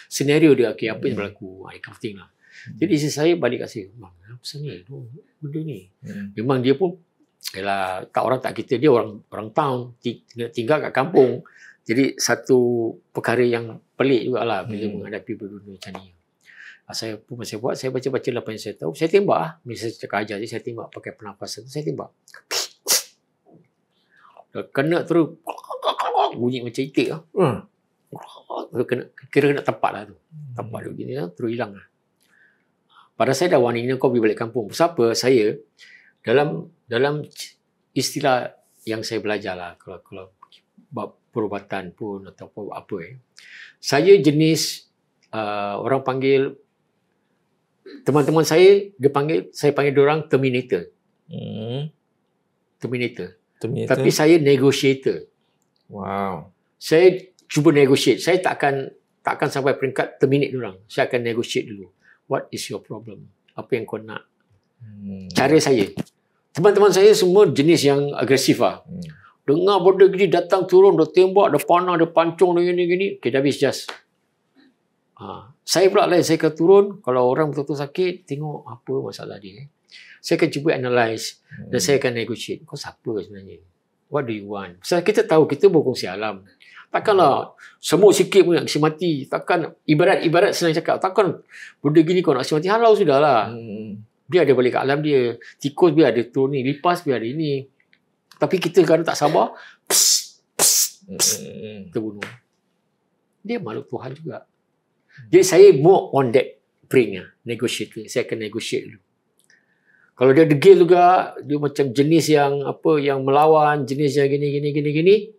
scenario dia. Okay, apa yang berlaku. That kind of thing lah. Jadi isteri saya balik kat saya. Bang, apa pasal ni? Benda ni. Memang dia pun yalah, orang tak kita. Dia orang town. Tinggal kat kampung. Jadi satu perkara yang pelik jugalah bila menghadapi benda macam ni. Saya pun masih buat. Saya baca-baca apa yang saya tahu. Saya tembak lah. Bila saya cakap ajar je, saya tembak pakai pernafasan tu. Saya tembak. Kena terus bunyi macam itik lah. Kira kena tempat lah tu. Tempat tu gini lah. Terus hilang lah. Pada saya dah warning ni kau pergi balik kampung. Siapa? Saya dalam istilah yang saya belajar lah. Kalau perubatan pun atau apa. Saya jenis orang panggil teman-teman saya saya panggil diorang Terminator. Terminator. Tapi saya negotiator. Wow. Saya cuba negotiate. Saya takkan sampai peringkat terminate diorang. Saya akan negotiate dulu. What is your problem? Apa yang kau nak? Cara saya. Teman-teman saya semua jenis yang agresif lah. Dengar benda gini datang turun, dah tembak, dah panah, dah pancung, dah gini. Okay, dah habis just. Saya pula lain, saya akan turun. Kalau orang betul-betul sakit, tengok apa masalah dia. Saya akan cuba analyse dan saya akan negotiate. Kau siapa sebenarnya? What do you want? Sebab kita tahu kita berkongsi alam. Takkanlah semua sikit pun nak kasi mati. Takkan ibarat senang cakap. Takkan benda gini kau nak kasi mati. Halau sudahlah. Biar dia balik ke alam dia. Tikus biar dia turun ni. Lipas biar dia ni. Tapi kita kadang tak sabar. Terbunuh. Dia makhluk Tuhan juga. Jadi saya more on that brain lah. Negotiate. Saya akan negotiate dulu. Kalau dia degil juga, dia macam jenis yang melawan, jenis yang gini.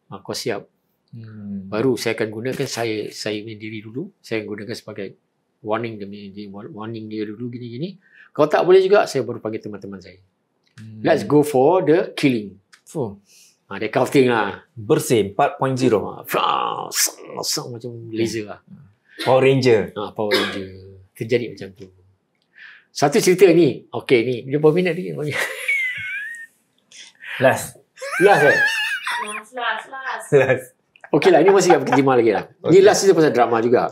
Kau siap. Baru saya akan gunakan saya punya diri dulu. Saya akan gunakan sebagai warning dia dulu gini. Kalau tak boleh juga, saya baru panggil teman-teman saya. Let's go for the killing. That kind of thing lah. Bersih 4.0. Macam laser lah. Power Ranger. Power Ranger. Terjadi macam tu. Satu cerita ni. Okay ni. Dia berapa minit lagi? Last. Last. Okay lah. Ini masih kat Bukit Timah lagi lah. Okay. Ni last cerita pasal drama juga.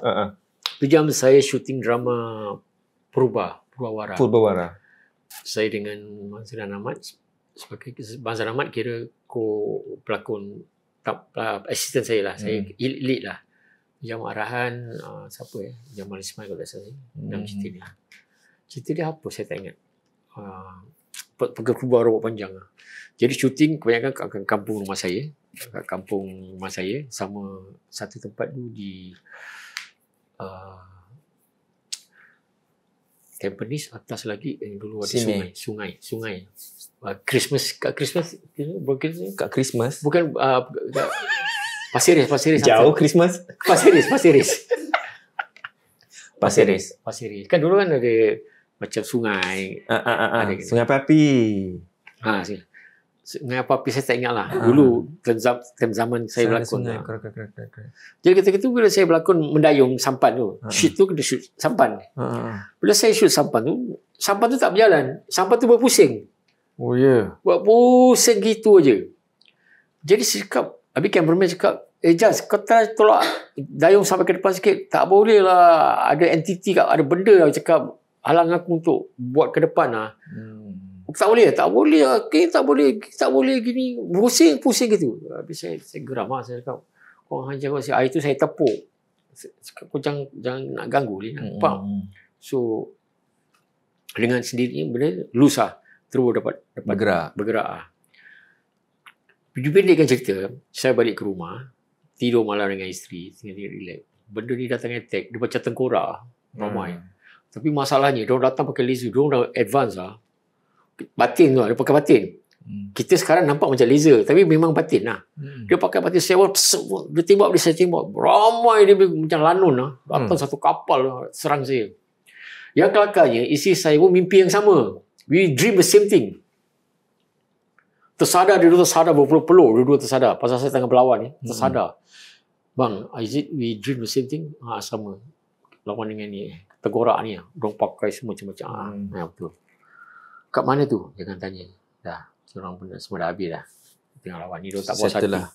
Tu jam saya shooting drama Purbawara. Saya dengan Bang Zan Ahmad. Sebagai Bang Zan Ahmad kira pelakon assistant saya lah. Saya lead lah. Jam arahan siapa Jamal Ismail kalau tak salah. Dalam cerita ni. Cerita dia apa saya tak ingat. Pergi keluar robot panjang. Jadi syuting kebanyakan kat kampung rumah saya. Kat kampung rumah saya. Sama satu tempat tu di Tampines. Atas lagi yang dulu ada sungai. Christmas. Kat Christmas. Bukan Pasir Ris. Jauh Christmas. Pasir Ris. Kan dulu kan ada macam sungai. Sungai Api. Sungai apa-apa saya tak ingat lah. Dulu zaman saya berlakon. Jadi ketika tu bila saya berlakon mendayung sampan tu. Shoot tu kena shoot sampan. Bila saya shoot sampan tu tak berjalan. Sampan tu berpusing. Oh ya. Yeah. Buat pusing gitu aja. Jadi saya cakap, habis cameraman cakap, Jaz, kau tolak dayung sampai ke depan sikit. Tak boleh lah. Ada entiti, ada benda lah cakap halang aku untuk buat ke depan lah. Tak boleh lah. Okay, tak boleh gini. Pusing gitu. Habis saya geram lah. Saya cakap, kau hajar kau. Hari tu saya tepuk. Kau jangan nak ganggu. Nampak? So, dengan sendirinya benda loose lah. terus dapat bergerak. Pendekkan cerita, saya balik ke rumah, tidur malam dengan isteri, tinggal relax. Benda ni datang attack, dia macam tengkorak ramai. Tapi masalahnya, dia datang pakai laser, dia dah advance lah. Batin tu, dia pakai batin. Kita sekarang nampak macam laser, tapi memang batin lah. Dia pakai batin, dia tembak, saya tembak. Ramai dia macam lanun lah. Datang satu kapal lah, serang saya. Yang kelakarnya, isteri saya pun mimpi yang sama. We dream the same thing. Tersadar, dia tersadar berpeluh-peluh. Dia tersadar. Pasal saya tengah berlawan ni, tersadar. Bang, is it we dream the same thing? Sama. Lawan dengan ni. Tegorak ni. Diorang pakai semua macam-macam. Betul. Kat mana tu? Jangan tanya. Dah. Diorang pun semua dah habis dah. Tengah lawan ni. Diorang tak puas hati. Lah.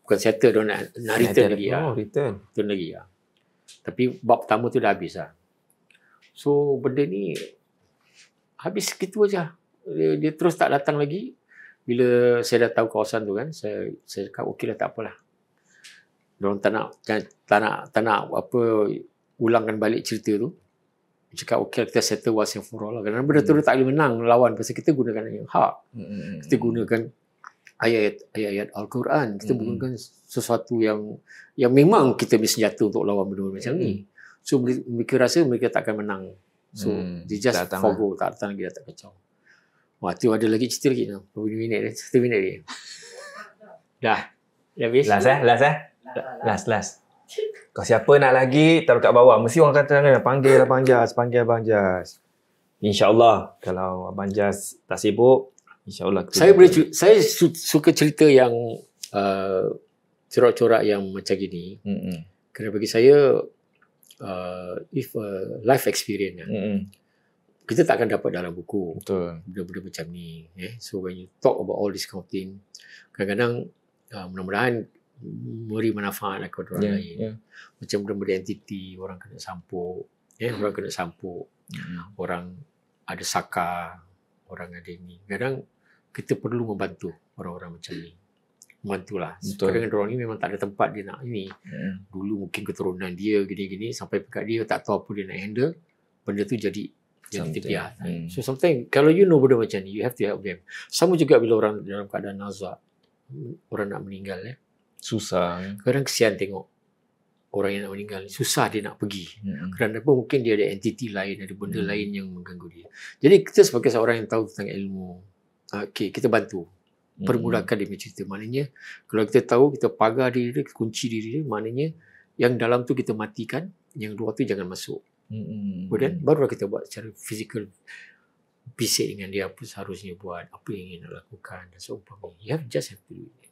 Bukan settle. Diorang nak return lagi. Return lagi. Tapi bab pertama tu dah habis lah. So, benda ni habis gitu aja. Dia terus tak datang lagi. Bila saya dah tahu kawasan tu kan, saya cakap okey lah, tak apalah. Diorang tak nak apa ulangkan balik cerita tu. Dia cakap okey lah, kita settle once and for all lah. Kerana benda tu tak boleh menang lawan pasal kita gunakan yang hak. Kita gunakan ayat-ayat Al-Quran. Kita gunakan sesuatu yang memang kita punya senjata untuk lawan benda macam ni. So mereka rasa mereka tak akan menang. So they just forgo, tak datang lagi, tak kacau. Wah, tu ada lagi cerita lagi. Berapa minit dah? 1 minit lagi. Dah habis? Last. Kau siapa nak lagi, taruh kat bawah. Mesti orang kata panggil Abang Jas. InsyaAllah, kalau Abang Jas tak sibuk, InsyaAllah. Saya suka cerita yang corak-corak yang macam gini. Kerana bagi saya, life experience kita tak akan dapat dalam buku. Betul. Benda-benda macam ni. So when you talk about all this kind of thing, kadang-kadang mudah-mudahan memberi manfaat kepada orang lain. Macam benda-benda entiti, orang kena sampuk. Orang kena sampuk. Orang ada saka, orang ada ni. Kadang kita perlu membantu orang-orang macam ni. Membantulah. Kadang-kadang orang ni memang tak ada tempat dia nak ini. Dulu mungkin keturunan dia gini-gini, sampai pekat dia tak tahu apa dia nak handle. Benda tu jadi terbiar. So sometimes kalau you know benda macam ni, you have to help them. Sama juga bila orang dalam keadaan nazak, orang nak meninggal, susah. Kadang kesian tengok orang yang nak meninggal, susah dia nak pergi. Kerana apa, mungkin dia ada entiti lain, ada benda lain yang mengganggu dia. Jadi kita sebagai seorang yang tahu tentang ilmu, kita bantu, permudahkan dia punya cerita. Maknanya kalau kita tahu, kita pagar diri dia, kunci diri dia, maknanya yang dalam tu kita matikan, yang luar tu jangan masuk. Kemudian barulah kita buat secara fizikal, bisik dengan dia apa seharusnya buat, apa yang ingin nak lakukan dan seumpamanya. You just have to do it.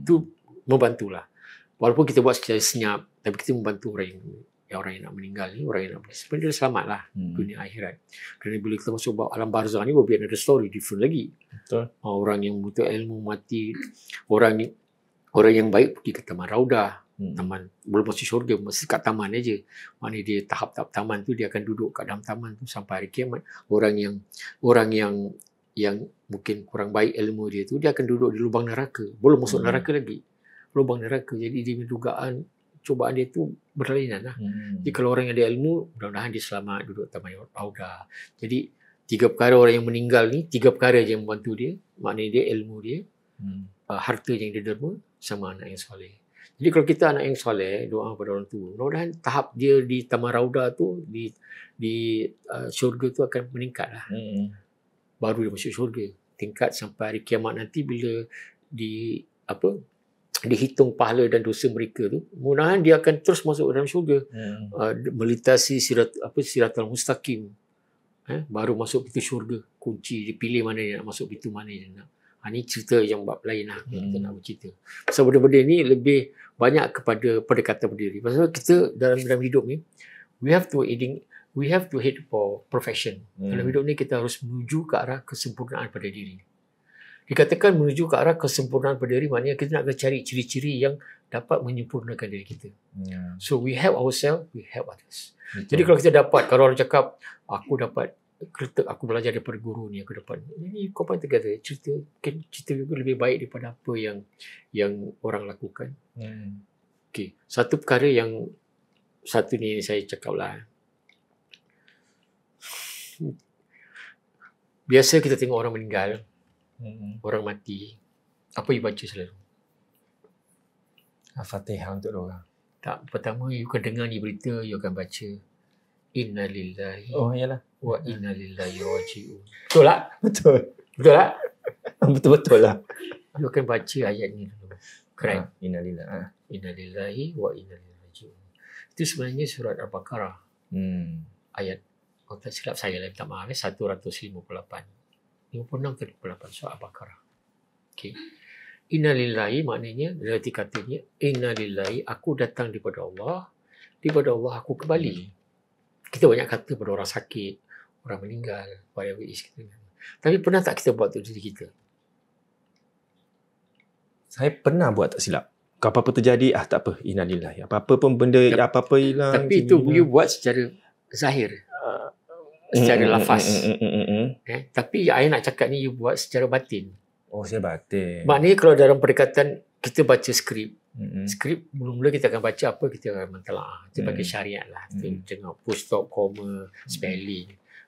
Itu membantulah. Walaupun kita buat secara senyap, tapi kita membantu orang yang nak meninggal ni, orang yang nak sebenarnya dia selamatlah dunia akhirat. Kerana bila kita masuk alam barzah ni, biar ada story different lagi. Betul. Orang yang butuh ilmu mati, orang yang baik pergi ke taman raudah. Taman belum masuk syurga, masih kat taman aja. Maknanya dia tahap-tahap taman tu, dia akan duduk kat dalam taman tu sampai hari kiamat. Orang yang mungkin kurang baik ilmu dia tu, dia akan duduk di lubang neraka. Belum masuk neraka lagi. Lubang neraka. Jadi dia dugaan cubaan dia tu berlainan lah. Jadi kalau orang yang ada ilmu, mudah-mudahan dia selamat duduk taman raudah. Jadi 3 perkara orang yang meninggal ni, 3 perkara je yang membantu dia. Maknanya dia ilmu dia, harta yang dia derma, sama anak yang soleh. Jadi kalau kita anak yang soleh, doa pada orang tua, mudah-mudahan tahap dia di taman raudah tu, di syurga tu akan meningkat lah. Baru dia masuk syurga. Tingkat sampai hari kiamat nanti bila dihitung pahala dan dosa mereka tu, mudah-mudahan dia akan terus masuk dalam syurga. Melintasi siratal mustaqim. Baru masuk pintu syurga. Kunci, dia pilih mana dia nak masuk, pintu mana dia nak. Ini cerita yang bab lain lah. Kita nak bercerita. So benda-benda ni lebih banyak kepada pendekatan berdiri. Pasal kita dalam hidup ni, we have to head for profession. Dalam hidup ni kita harus menuju ke arah kesempurnaan pada diri. Dikatakan menuju ke arah kesempurnaan pada diri, maknanya kita nak cari ciri-ciri yang dapat menyempurnakan diri kita. So we help ourselves, we help others. Jadi kalau kita dapat, kalau orang cakap aku belajar daripada guru ni, aku dapat ini, combine together, cerita juga lebih baik daripada apa yang orang lakukan. Okay. Satu perkara yang satu ni saya cakap lah, Biasa kita tengok orang meninggal, orang mati. Apa you baca selalu? Al-Fatihah untuk orang. Tak, pertama you akan dengar ni berita, you akan baca Inna lillahi Oh, iyalah. wa inna lillahi raji'un. Betul tak? Betul. Betul tak? Betul-betul lah. You akan baca ayat ni dulu. Keren. Innalillah. Inna lillahi wa inna ilaihi raji'un. Itu sebenarnya surat Al-Baqarah. Ayat, kalau tak silap saya lah, minta maaf, 158. 56 ke 58 surat Al-Baqarah. Okay. Inna lillahi maknanya, berarti katanya, Inna lillahi, aku datang daripada Allah aku kembali. Kita banyak kata pada orang sakit, orang meninggal, whatever it is. Tapi pernah tak kita buat untuk diri kita? Saya pernah buat tak silap. Kalau apa-apa terjadi, tak apa. Innalillahi. Apa-apa pun benda, apa-apa hilang. Tapi itu you buat secara zahir. Secara lafaz. Tapi I nak cakap ni you buat secara batin. Oh, saya batin. Maknanya kalau dalam pendekatan kita baca skrip. Skrip mula-mula kita akan baca apa, kita akan mentelaah. Kita pakai syariat lah. Kita tengok full stop, comma, spelling.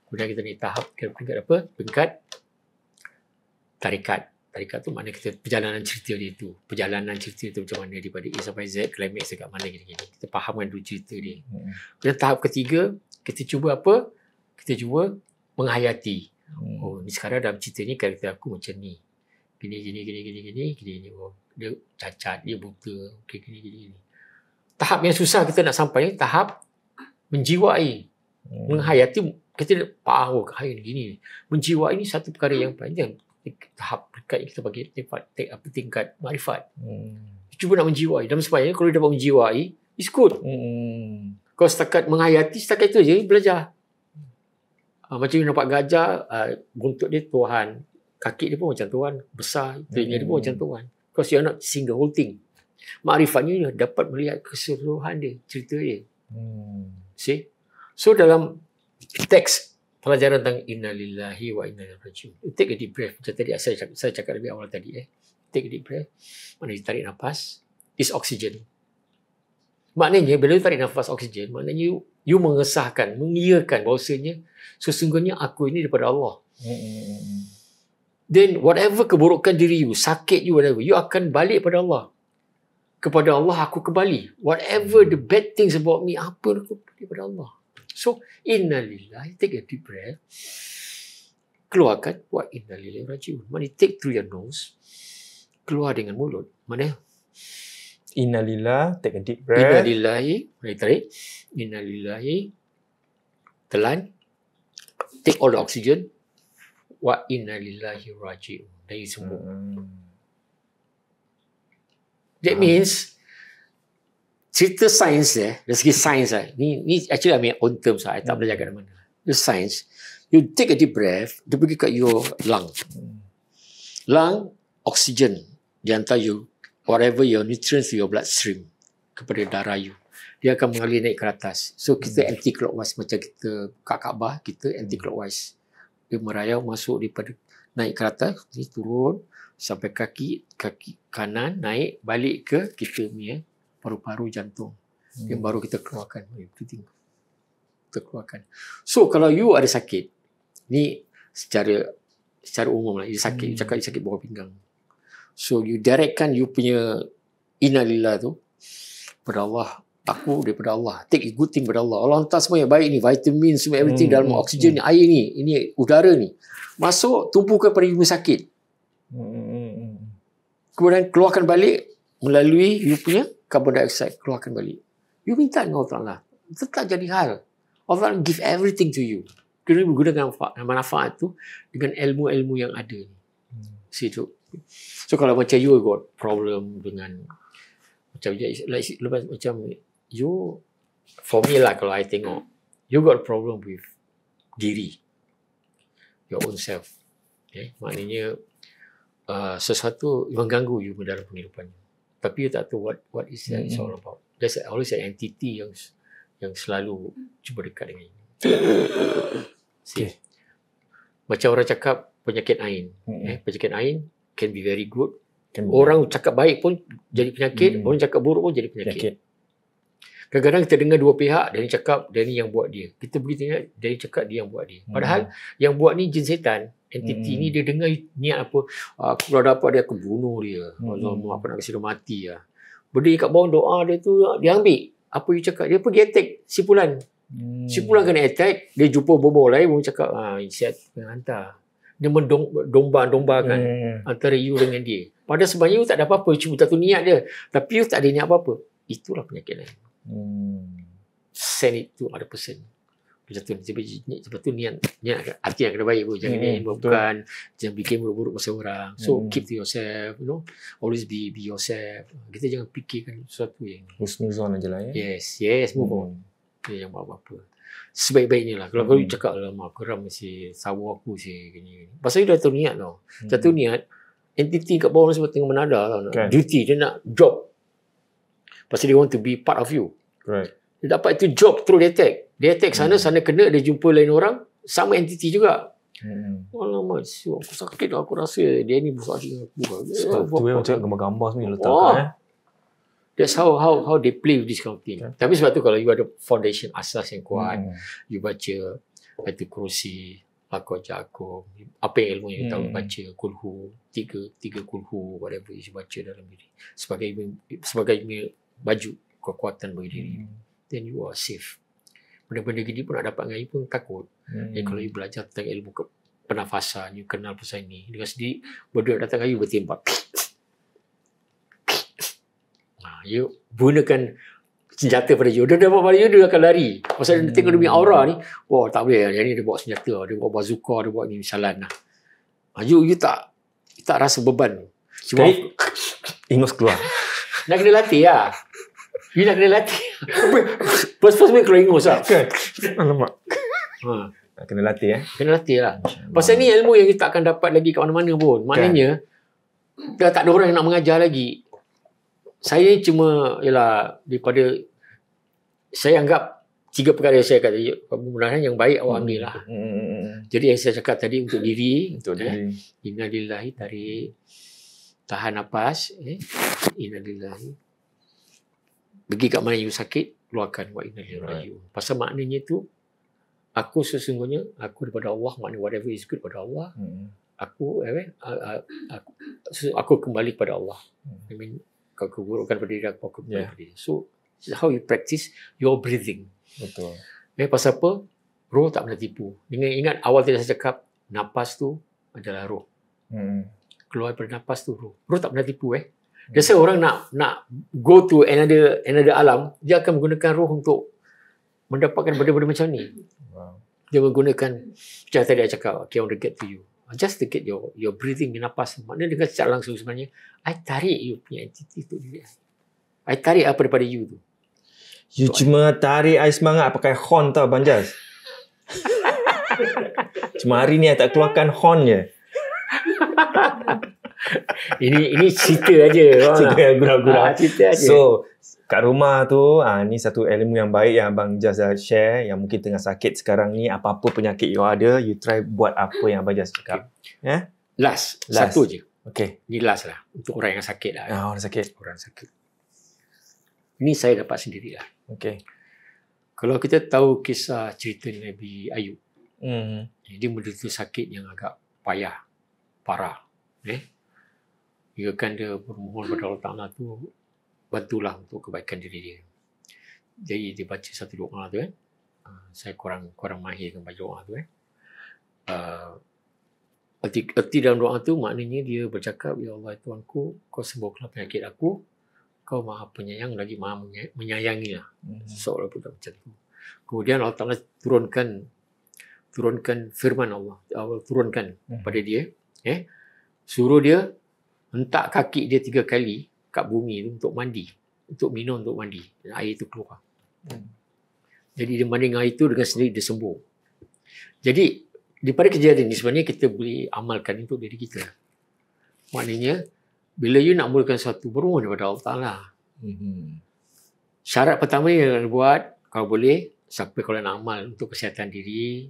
Kemudian kita naik tahap peringkat apa? Peringkat tarikat. Tarikat tu maknanya kita perjalanan cerita dia tu. Perjalanan cerita tu macam mana daripada A sampai Z, climax dekat mana gini-gini. Kita fahamkan dulu cerita dia. Kemudian tahap ketiga, kita cuba apa? Kita cuba menghayati. Oh, ni sekarang dalam cerita ni karakter aku macam ni. Gini. Oh, dia cacat, dia buta. Okay, gini. Tahap yang susah kita nak sampai, tahap menjiwai. Menghayati, kita faham, gini. Menjiwai ni satu perkara yang panjang. Tahap dekat yang kita bagi tingkat makrifat. Cuba nak menjiwai. Dalam sebenarnya kalau dia dapat menjiwai, it's good. Kalau setakat menghayati, setakat itu je belajar. Macam you nampak gajah, buntut dia Tuhan, kaki dia pun macam Tuhan, besar, telinga dia pun macam Tuhan. Because you are not seeing the whole thing. Makrifatnya dapat melihat keseluruhan dia, cerita dia. See? So dalam teks pelajaran tentang Inna lillahi wa inna ilaihi raji'un, take a deep breath. Macam tadi saya cakap lebih awal tadi. Take a deep breath. Mana you tarik nafas, is oxygen. Maknanya bila you tarik nafas oksigen, maknanya you mengesahkan, mengiyakan bahawasanya sesungguhnya aku ini daripada Allah. Then whatever keburukan diri you, sakit you, whatever, you akan balik pada Allah. Kepada Allah aku kembali. Whatever the bad things about me, apa aku kembali pada Allah. So, inna lillahi, take a deep breath. Keluarkan, wa inna lillahi raji'un. Mana take through your nose, keluar dengan mulut. Mana? Inna lillah, take a deep breath. Inna lillahi, mari tarik. Inna lillahi, telan. Take all the oxygen. Wa inna lillahi raji'un. Dan you sembuh. That means, cerita sains dari segi sains ni actually I mean own terms I tak belajar kat mana. The science, you take a deep breath, dia pergi kat your lung. Lung, oxygen dia hantar you whatever your nutrients to your bloodstream kepada darah you. Dia akan mengalir naik ke atas. So kita anti-clockwise macam kita kat Kaabah, kita anti-clockwise. Dia merayau masuk daripada naik ke atas, ni turun sampai kaki kanan naik balik ke kita punya paru-paru jantung. Yang baru kita keluarkan. Kita keluarkan. So kalau you ada sakit, ni secara umum lah, you sakit, you cakap you sakit bawah pinggang. So you directkan you punya innalillah tu pada Allah. Aku daripada Allah. Take a good thing pada Allah. Allah hantar semua yang baik ni, vitamin semua, everything dalam oksigen ni, air ni, ini udara ni. Masuk, tumpukan pada you punya sakit. Kemudian keluarkan balik melalui you punya carbon dioxide, keluarkan balik. You minta dengan Allah Ta'ala. Tetap jadi hal. Allah Ta'ala give everything to you. Kena menggunakan manfaat tu dengan ilmu-ilmu yang ada ni. Situ. So kalau macam you got problem dengan macam you, for me lah kalau I tengok, you got problem with diri, your own self. Maknanya sesuatu mengganggu you dalam kehidupan. Tapi you tak tahu what is that it's all about. There's always an entity yang selalu cuba dekat dengan you. Macam orang cakap penyakit ain. Penyakit ain can be very good. Orang cakap baik pun jadi penyakit, orang cakap buruk pun jadi penyakit. Kadang-kadang kita dengar dua pihak, dia ni cakap dia ni yang buat dia. Kita pergi tengok dia ni cakap dia yang buat dia. Padahal yang buat ni jin setan. Entiti ni dia dengar niat apa, aku kalau dapat dia aku bunuh dia. Alamak, apa nak kasi dia mati lah. Berdiri kat bawah doa dia tu, dia ambil apa you cakap. Dia pergi attack simpulan. Simpulan kena attack, dia jumpa bobo lain, baru cakap, siap hantar. Dia mendomba-dombakan antara you dengan dia. Padahal sebenarnya you tak ada apa-apa, cuma satu niat dia. Tapi you tak ada niat apa-apa. Itulah penyakit lain. Send it to other person. Sebab tu niat hati yang kena baik pun. Jangan niat bukan, jangan bikin buruk-buruk pasal orang. So keep to yourself, always be yourself. Kita jangan fikirkan sesuatu yang husnuzon aja lah ya. Yes, move on. Dia yang buat apa-apa. Sebaik-baiknya lah. Kalau kau cakap lama, keram si sawa aku si gini. Pasal dia dah tahu niat tau. Satu niat, entiti kat bawah sebab tengah menada lah. Duty, dia nak job. Pasal dia want to be part of you. Right. Dia dapat itu job, terus dia attack. Dia attack sana kena, dia jumpa lain orang, sama entiti juga. Alamak, aku sakit lah, aku rasa dia ni bersakit dengan aku. Sebab tu macam gambar-gambar sebenarnya letak That's how they play with this kind of thing. Tapi sebab tu kalau you ada foundation asas yang kuat, you baca Ayatul Kursi, Lakon Jakum, apa yang ilmu yang tahu baca kulhu, tiga kulhu, whatever you baca dalam diri. Sebagai baju kekuatan bagi diri. Then you are safe. Benda-benda gini pun nak dapat dengan you pun takut. Dan kalau you belajar tentang ilmu pernafasan, you kenal pasal ni, dengan sendiri berdua datang dengan you bertembak. You gunakan senjata pada you. Dia dapat pada you, dia akan lari. Pasal dia tengok dia punya aura ni, wah tak boleh. Yang ni dia bawa senjata, dia bawa bazooka, dia bawa ni misalan lah. You tak rasa beban. Cuma ingus keluar. Nak kena latih lah. You nak kena latih. First main keluar ingus lah. Alamak. Nak kena latih Kena latih lah. Pasal ni ilmu yang kita akan dapat lagi kat mana-mana pun. Maknanya, dah tak ada orang yang nak mengajar lagi. Saya cuma, daripada, saya anggap 3 perkara yang saya kata, mudah-mudahan yang baik awak ambil lah. Jadi yang saya cakap tadi untuk diri, innalillahi, tarik, tahan nafas, innalillahi. Pergi kat mana you sakit, keluarkan wa innalillahi. Pasal maknanya tu, aku sesungguhnya, aku daripada Allah, maknanya whatever is good pada Allah, aku kembali kepada Allah. I mean, kau keburukan pada diri aku kembali kepada diri. So, how you practice your breathing. Betul. Pasal apa? Roh tak pernah tipu. Dengan ingat awal tadi saya cakap, napas tu adalah roh. Keluar daripada napas tu roh. Roh tak pernah tipu Biasa orang nak go to another alam, dia akan menggunakan roh untuk mendapatkan benda-benda macam ni. Dia menggunakan, macam tadi saya cakap, okay, I want to get to you. Just to get your breathing, napas. Maknanya dengan secara langsung sebenarnya, I tarik you punya entiti tu diri. I tarik apa daripada you tu. You cuma tarik I semangat pakai horn tau, Banjas. Cuma hari ni I tak keluarkan horn je. Ini cerita aja. Cerita yang gurau-gurau. Cerita aja. So, kat rumah tu, ni satu ilmu yang baik yang Abang Jas dah share, yang mungkin tengah sakit sekarang ni, apa-apa penyakit you ada, you try buat apa yang Abang Jas cakap. Last. Satu je. Okay. Ni last lah. Untuk orang yang sakit lah. Orang sakit. Orang sakit. Ini saya dapat sendirilah. Okay. Kalau kita tahu kisah cerita Nabi Ayub, dia menderita sakit yang agak parah. Hingga kan dia bermohon kepada Allah Ta'ala tu, bantulah untuk kebaikan diri dia. Jadi dia baca satu doa tu saya kurang mahir dengan baca doa tu Erti dalam doa tu maknanya dia bercakap, ya Allah Tuhanku, kau sembuhkanlah penyakit aku, kau maha penyayang lagi maha menyayangi lah. Seolah pun macam tu. Kemudian Allah Ta'ala turunkan firman Allah turunkan pada dia, suruh dia hentak kaki dia 3 kali kat bumi tu untuk mandi, untuk minum, untuk mandi, dan air itu keluar. Jadi dia mandi dengan air itu, dengan sendiri dia sembuh. Jadi daripada kejadian ini sebenarnya kita boleh amalkan untuk diri kita. Maknanya bila you nak mulakan sesuatu, bermohon kepada Allah Ta'ala. Syarat pertama yang buat, kalau boleh, sampai kalau nak amal untuk kesihatan diri,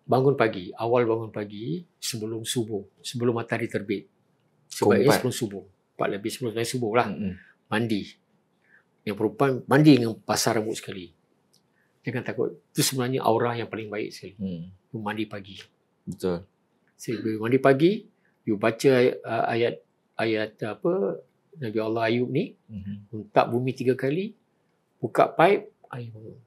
bangun pagi, awal bangun pagi sebelum subuh, sebelum matahari terbit. Sebaiknya sebelum subuh. 4 lebih sebelum subuh lah. Mandi. Yang perempuan mandi dengan basah rambut sekali. Jangan takut. Itu sebenarnya aura yang paling baik sekali. You mandi pagi. Betul. So, you mandi pagi, you baca ayat apa Nabi Allah Ayub ni, untak bumi 3 kali, buka pipe, air bangun.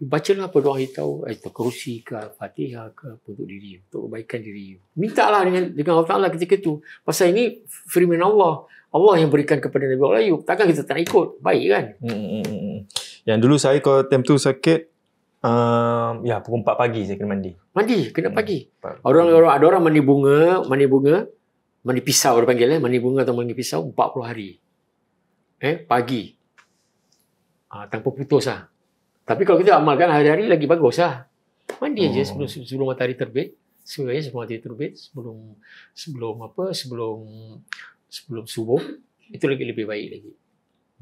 Bacalah apa doa tahu, ayat kursi ke Fatihah ke untuk diri, untuk kebaikan diri. Mintalah dengan Allah Taala ketika itu. Pasal ini firman Allah. Allah yang berikan kepada Nabi Allah Ayub. Takkan kita tak nak ikut? Baik kan? Yang dulu saya kalau time tu sakit, ya pukul 4 pagi saya kena mandi. Mandi, kena pagi. Ada orang mandi bunga, mandi pisau dia panggil, mandi bunga atau mandi pisau 40 hari. Pagi. Tanpa putus lah. Tapi kalau kita amalkan hari-hari lagi bagus lah. Mandi aja sebelum matahari terbit. Sebenarnya sebelum matahari terbit, sebelum subuh, itu lagi lebih baik lagi.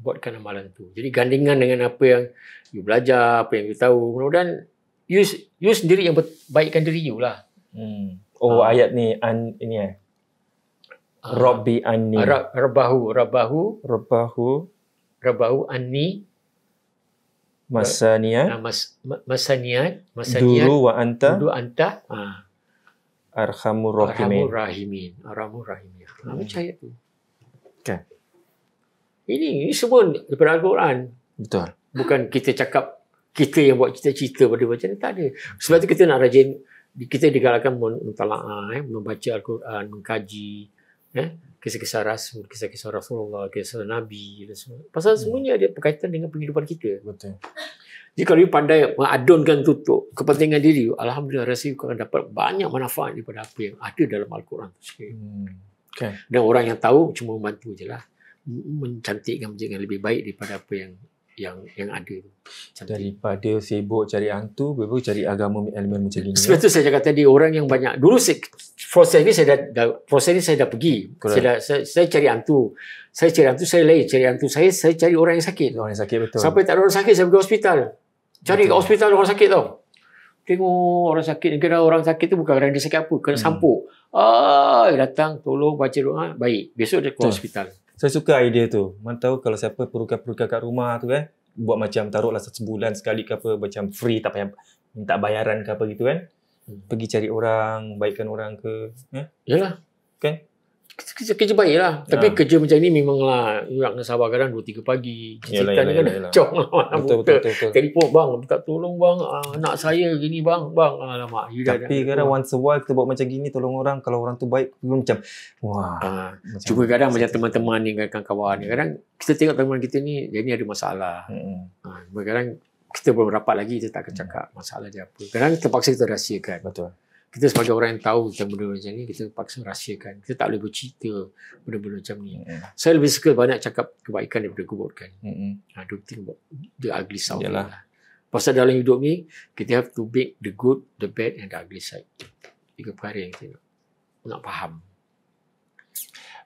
Buatkan amalan tu. Jadi gandingan dengan apa yang you belajar, apa yang you tahu. Mudah-mudahan you sendiri yang baikkan diri you lah. Ayat ni ini Rabbi anni. Rabbahu anni Masaniyat dulu wa anta arhamur rahimin. Macam ayat tu. Okay. Ini semua daripada Al-Quran. Betul. Bukan kita cakap kita yang buat cerita pada macam ni, tak ada. Sebab tu kita nak rajin, kita digalakkan mentalaah, membaca Al-Quran, mengkaji kisah-kisah Rasul, kisah-kisah Rasulullah, kisah Nabi dan semua. Pasal semuanya ada berkaitan dengan kehidupan kita. Betul. Jadi kalau you pandai mengadunkan tu untuk kepentingan diri, alhamdulillah rasa you akan dapat banyak manfaat daripada apa yang ada dalam Al-Quran tu sendiri. Okay. Dan orang yang tahu cuma membantu je lah. Mencantikkan menjadi lebih baik daripada apa yang ada tu. Daripada sibuk cari hantu, baru cari agama elemen macam ni. Sebab tu saya cakap tadi, orang yang banyak dulu proses ni saya dah pergi. Saya cari hantu. Saya lain cari hantu. Saya cari orang yang sakit. Orang yang sakit, betul. Sampai tak ada orang sakit, saya pergi hospital. Cari kat hospital orang sakit tau. Tengok orang sakit. Kira orang sakit tu bukan kerana dia sakit apa, kena sampuk. Datang, tolong baca doa, baik. Besok dia ke hospital. Saya suka idea tu. Mana tahu kalau siapa perlukan kat rumah tu buat macam taruhlah sebulan sekali ke apa, macam free, tak payah minta bayaran ke apa gitu kan. Pergi cari orang, baikkan orang ke. Yalah. Kan? Kerja baik lah. Tapi kerja macam ni memanglah you nak sabar kadang 2-3 pagi. Cerita ni kan cok lah. Betul. Telefon, bang, minta tolong bang. Anak saya gini bang. Alamak. Tapi kadang once a while kita buat macam gini, tolong orang. Kalau orang tu baik, macam wah. Cuma kadang macam teman-teman ni, kawan-kawan ni. Kadang kita tengok teman kita ni, dia ni ada masalah. Kadang kita belum rapat lagi, kita tak akan cakap masalah dia apa. Kadang terpaksa kita rahsiakan. Betul. Kita sebagai orang yang tahu tentang benda macam ni, kita paksa rahsiakan. Kita tak boleh bercerita benda-benda macam ni. Saya lebih suka banyak cakap kebaikan daripada keburukan. Don't think about the ugly side. Pasal dalam hidup ni, kita have to make the good, the bad and the ugly side. 3 perkara yang kita nak faham.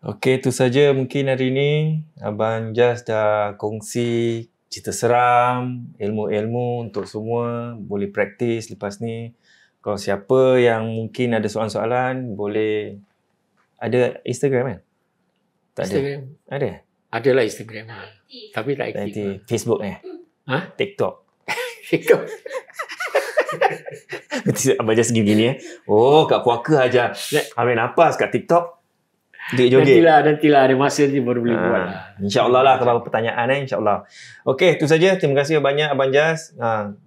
Okey, itu saja mungkin hari ini. Abang Jas dah kongsi cerita seram, ilmu-ilmu untuk semua. Boleh praktis lepas ni. Kalau siapa yang mungkin ada soalan-soalan, boleh. Ada Instagram kan? Tak Instagram. Ada? Adalah Instagram. Tapi tak aktif. Facebook TikTok. TikTok. Abang Jas gini-gini kat puaka aja. Ambil nafas kat TikTok. Joget-joget. Nantilah ada masa ni baru boleh buat lah. InsyaAllah lah kalau pertanyaan insyaAllah. Okey, itu saja. Terima kasih banyak Abang Jas.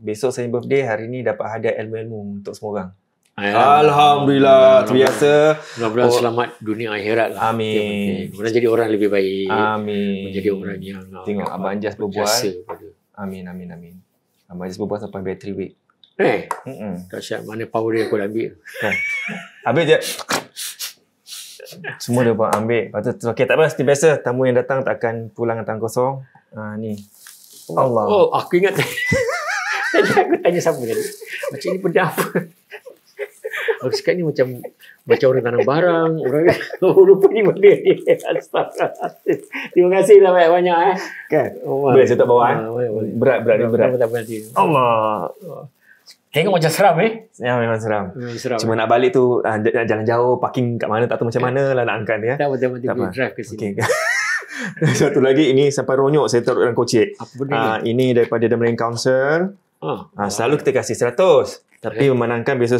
Besok saya birthday, hari ni dapat hadiah ilmu-ilmu untuk semua orang. Alhamdulillah, terbiasa. Mudah-mudahan selamat dunia akhirat lah. Amin. Mudah jadi orang lebih baik. Amin. Menjadi orang yang tengok Abang Jas berbual. Amin. Abang Jas berbual sampai battery week. Dahsyat, mana power dia aku dah ambil. Habis je. Semua dia buat ambil. Lepas tu, okey, tak apa. Seperti biasa, tamu yang datang tak akan pulang dengan tangan kosong. Ni. Allah. Aku ingat tadi. Aku tanya siapa tadi. Macam ni benda apa? Aku sekarang ni macam orang tanam barang. Orang lupa ni benda ni. Astagfirullahaladzim. Terima kasih lah banyak-banyak. Kan? Boleh saya tak bawa. Berat ni berat. Allah. Tengok macam seram Ya, memang seram. Cuma nak balik tu jalan jauh, parking kat mana tak tahu macam mana lah nak angkat dia. Tak apa drive ke sini. Satu lagi, ini sampai ronyok saya taruh dalam kocek. Apa benda ni? Ini daripada The Marine Council. Selalu kita kasih 100. Tapi memandangkan biasa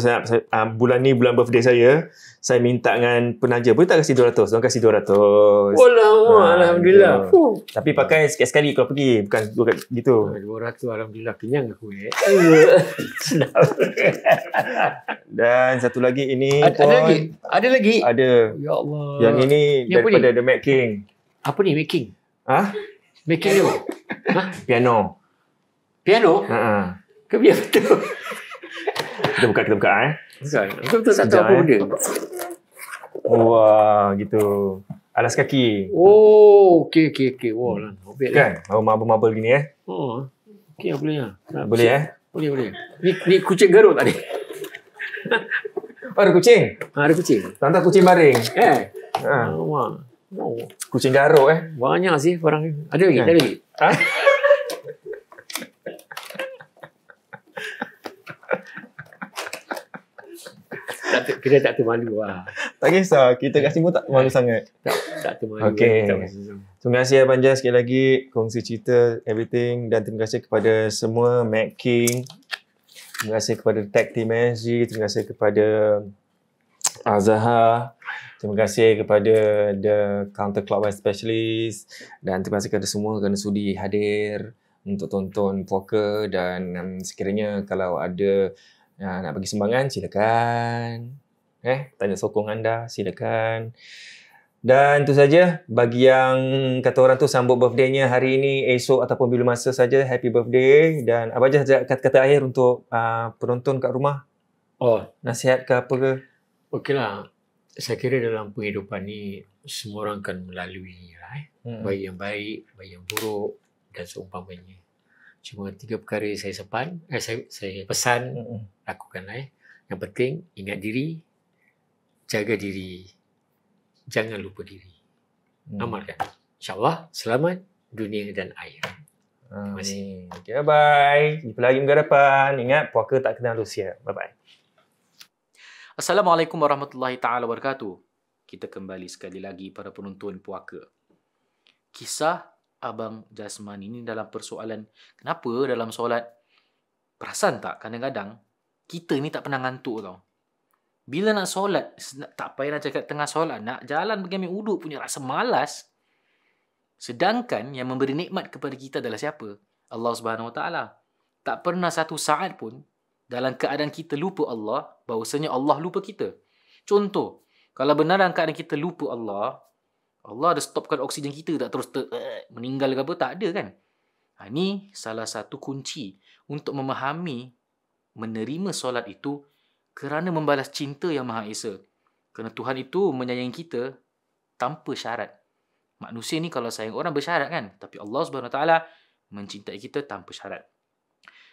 bulan ni bulan birthday saya minta dengan penaja. Boleh tak kasih 200? Diorang kasih 200. Alhamdulillah. Gitu. Tapi pakai sekali-sekali kalau pergi. Bukan gitu. 200 Alhamdulillah. Kenyang aku. Sedap. Dan satu lagi ini Ada lagi? Ada lagi? Ada. Ya Allah. Yang ini Ni apa daripada ni? The Mac King. Apa ni making? Making ni apa? Piano. Piano? Ke biar betul? Kita buka Bukan. Aku betul tak tahu Sekejap, apa benda. Wah, gitu. Alas kaki. Oh, okey. Wah, lah. Kan? Marble-marble gini Oh, okey boleh lah. Boleh Boleh. Ni kucing garuk tadi. Oh, ada kucing. Ada kucing. Tantang kucing baring. Wah. Kucing garuk Banyak sih barang ni. Ada lagi? Kan? Ada lagi? Kita tak termalu lah. Tak kisah. Kita kat sini pun tak malu sangat. Tak termalu. Okey. Tak malu. Terima kasih Abang Jan sekali lagi. Kongsi cerita, everything. Dan terima kasih kepada semua Mac King. Terima kasih kepada Tech Team SG. Terima kasih kepada Azhar. Terima kasih kepada The Counter Clockwise Specialist. Dan terima kasih kepada semua kerana sudi hadir untuk tonton poker. Dan sekiranya kalau ada nak bagi sumbangan, silakan. Tanya sokong anda, silakan. Dan itu saja. Bagi yang kata orang tu sambut birthday-nya hari ini, esok ataupun bila masa saja, happy birthday. Dan apa saja kata-kata akhir untuk penonton kat rumah? Nasihat ke apa ke? Okeylah. Saya kira dalam penghidupan ni semua orang akan melalui baik yang baik, baik yang buruk dan seumpamanya. Cuma 3 perkara saya saya pesan lakukanlah. Yang penting ingat diri, jaga diri, jangan lupa diri. Amalkan. InsyaAllah selamat dunia dan akhirat. Terima kasih. Okay, bye. Jumpa lagi minggu depan. Ingat, puaka tak kenal usia. Bye-bye. Assalamualaikum warahmatullahi ta'ala wabarakatuh. Kita kembali sekali lagi para penonton puaka. Kisah Abang Jasman ini dalam persoalan kenapa dalam solat, perasan tak kadang-kadang kita ni tak pernah ngantuk tau. Bila nak solat, tak payah nak cakap tengah solat, nak jalan pergi ambil uduk punya rasa malas. Sedangkan yang memberi nikmat kepada kita adalah siapa? Allah Subhanahu Wa Taala. Tak pernah satu saat pun dalam keadaan kita lupa Allah, bahawasanya Allah lupa kita. Contoh, kalau benar dalam keadaan kita lupa Allah, Allah ada stopkan oksigen kita, tak terus meninggal ke apa, tak ada kan? Ini salah satu kunci untuk memahami, menerima solat itu kerana membalas cinta yang Maha Esa. Kerana Tuhan itu menyayangi kita tanpa syarat. Manusia ni kalau sayang orang bersyarat kan, tapi Allah SWT mencintai kita tanpa syarat.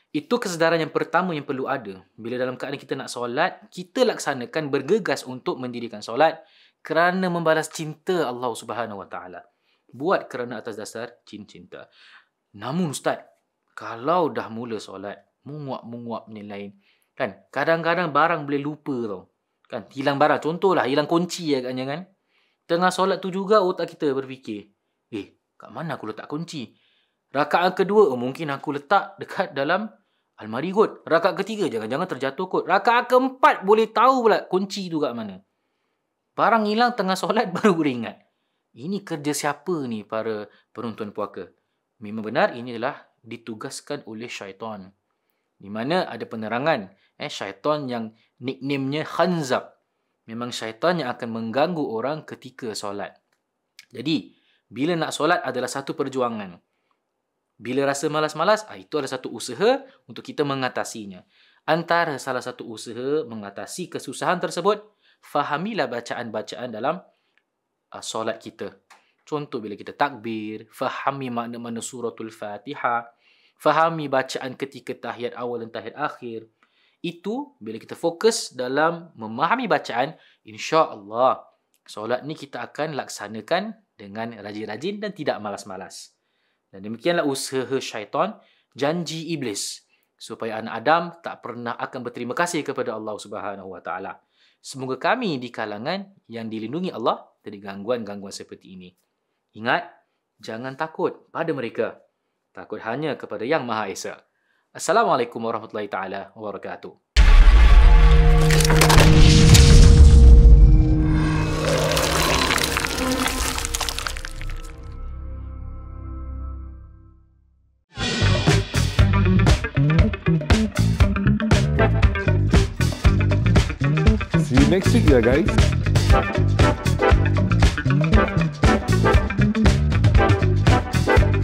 Itu kesedaran yang pertama yang perlu ada. Bila dalam keadaan kita nak solat, kita laksanakan bergegas untuk mendirikan solat kerana membalas cinta Allah Subhanahu Wa Taala. Buat kerana atas dasar cinta. Namun Ustaz, kalau dah mula solat, menguap-menguap ni lain. Kan? Kadang-kadang barang boleh lupa tau. Kan? Hilang barang. Contohlah, hilang kunci agaknya kan. Tengah solat tu juga otak kita berfikir, kat mana aku letak kunci? Rakaat kedua, mungkin aku letak dekat dalam almari kot. Rakaat ketiga, jangan-jangan terjatuh kot. Rakaat keempat, boleh tahu pula kunci tu kat mana. Barang hilang tengah solat baru beringat. Ini kerja siapa ni para penonton puaka? Memang benar ini adalah ditugaskan oleh syaitan. Di mana ada penerangan. Syaitan yang nickname-nya Khanzab. Memang syaitan yang akan mengganggu orang ketika solat. Jadi, bila nak solat adalah satu perjuangan. Bila rasa malas-malas, itu adalah satu usaha untuk kita mengatasinya. Antara salah satu usaha mengatasi kesusahan tersebut, fahamilah bacaan-bacaan dalam solat kita. Contoh bila kita takbir, fahami makna-makna suratul Fatihah, fahami bacaan ketika tahiyat awal dan tahiyat akhir. Itu bila kita fokus dalam memahami bacaan, insya-Allah solat ni kita akan laksanakan dengan rajin-rajin dan tidak malas-malas. Dan demikianlah usaha syaitan, janji iblis supaya anak Adam tak pernah akan berterima kasih kepada Allah Subhanahu Wa Taala. Semoga kami di kalangan yang dilindungi Allah dari gangguan-gangguan seperti ini. Ingat, Jangan takut pada mereka. Takut hanya kepada Yang Maha Esa. Assalamualaikum warahmatullahi taala wabarakatuh. See you next week, guys.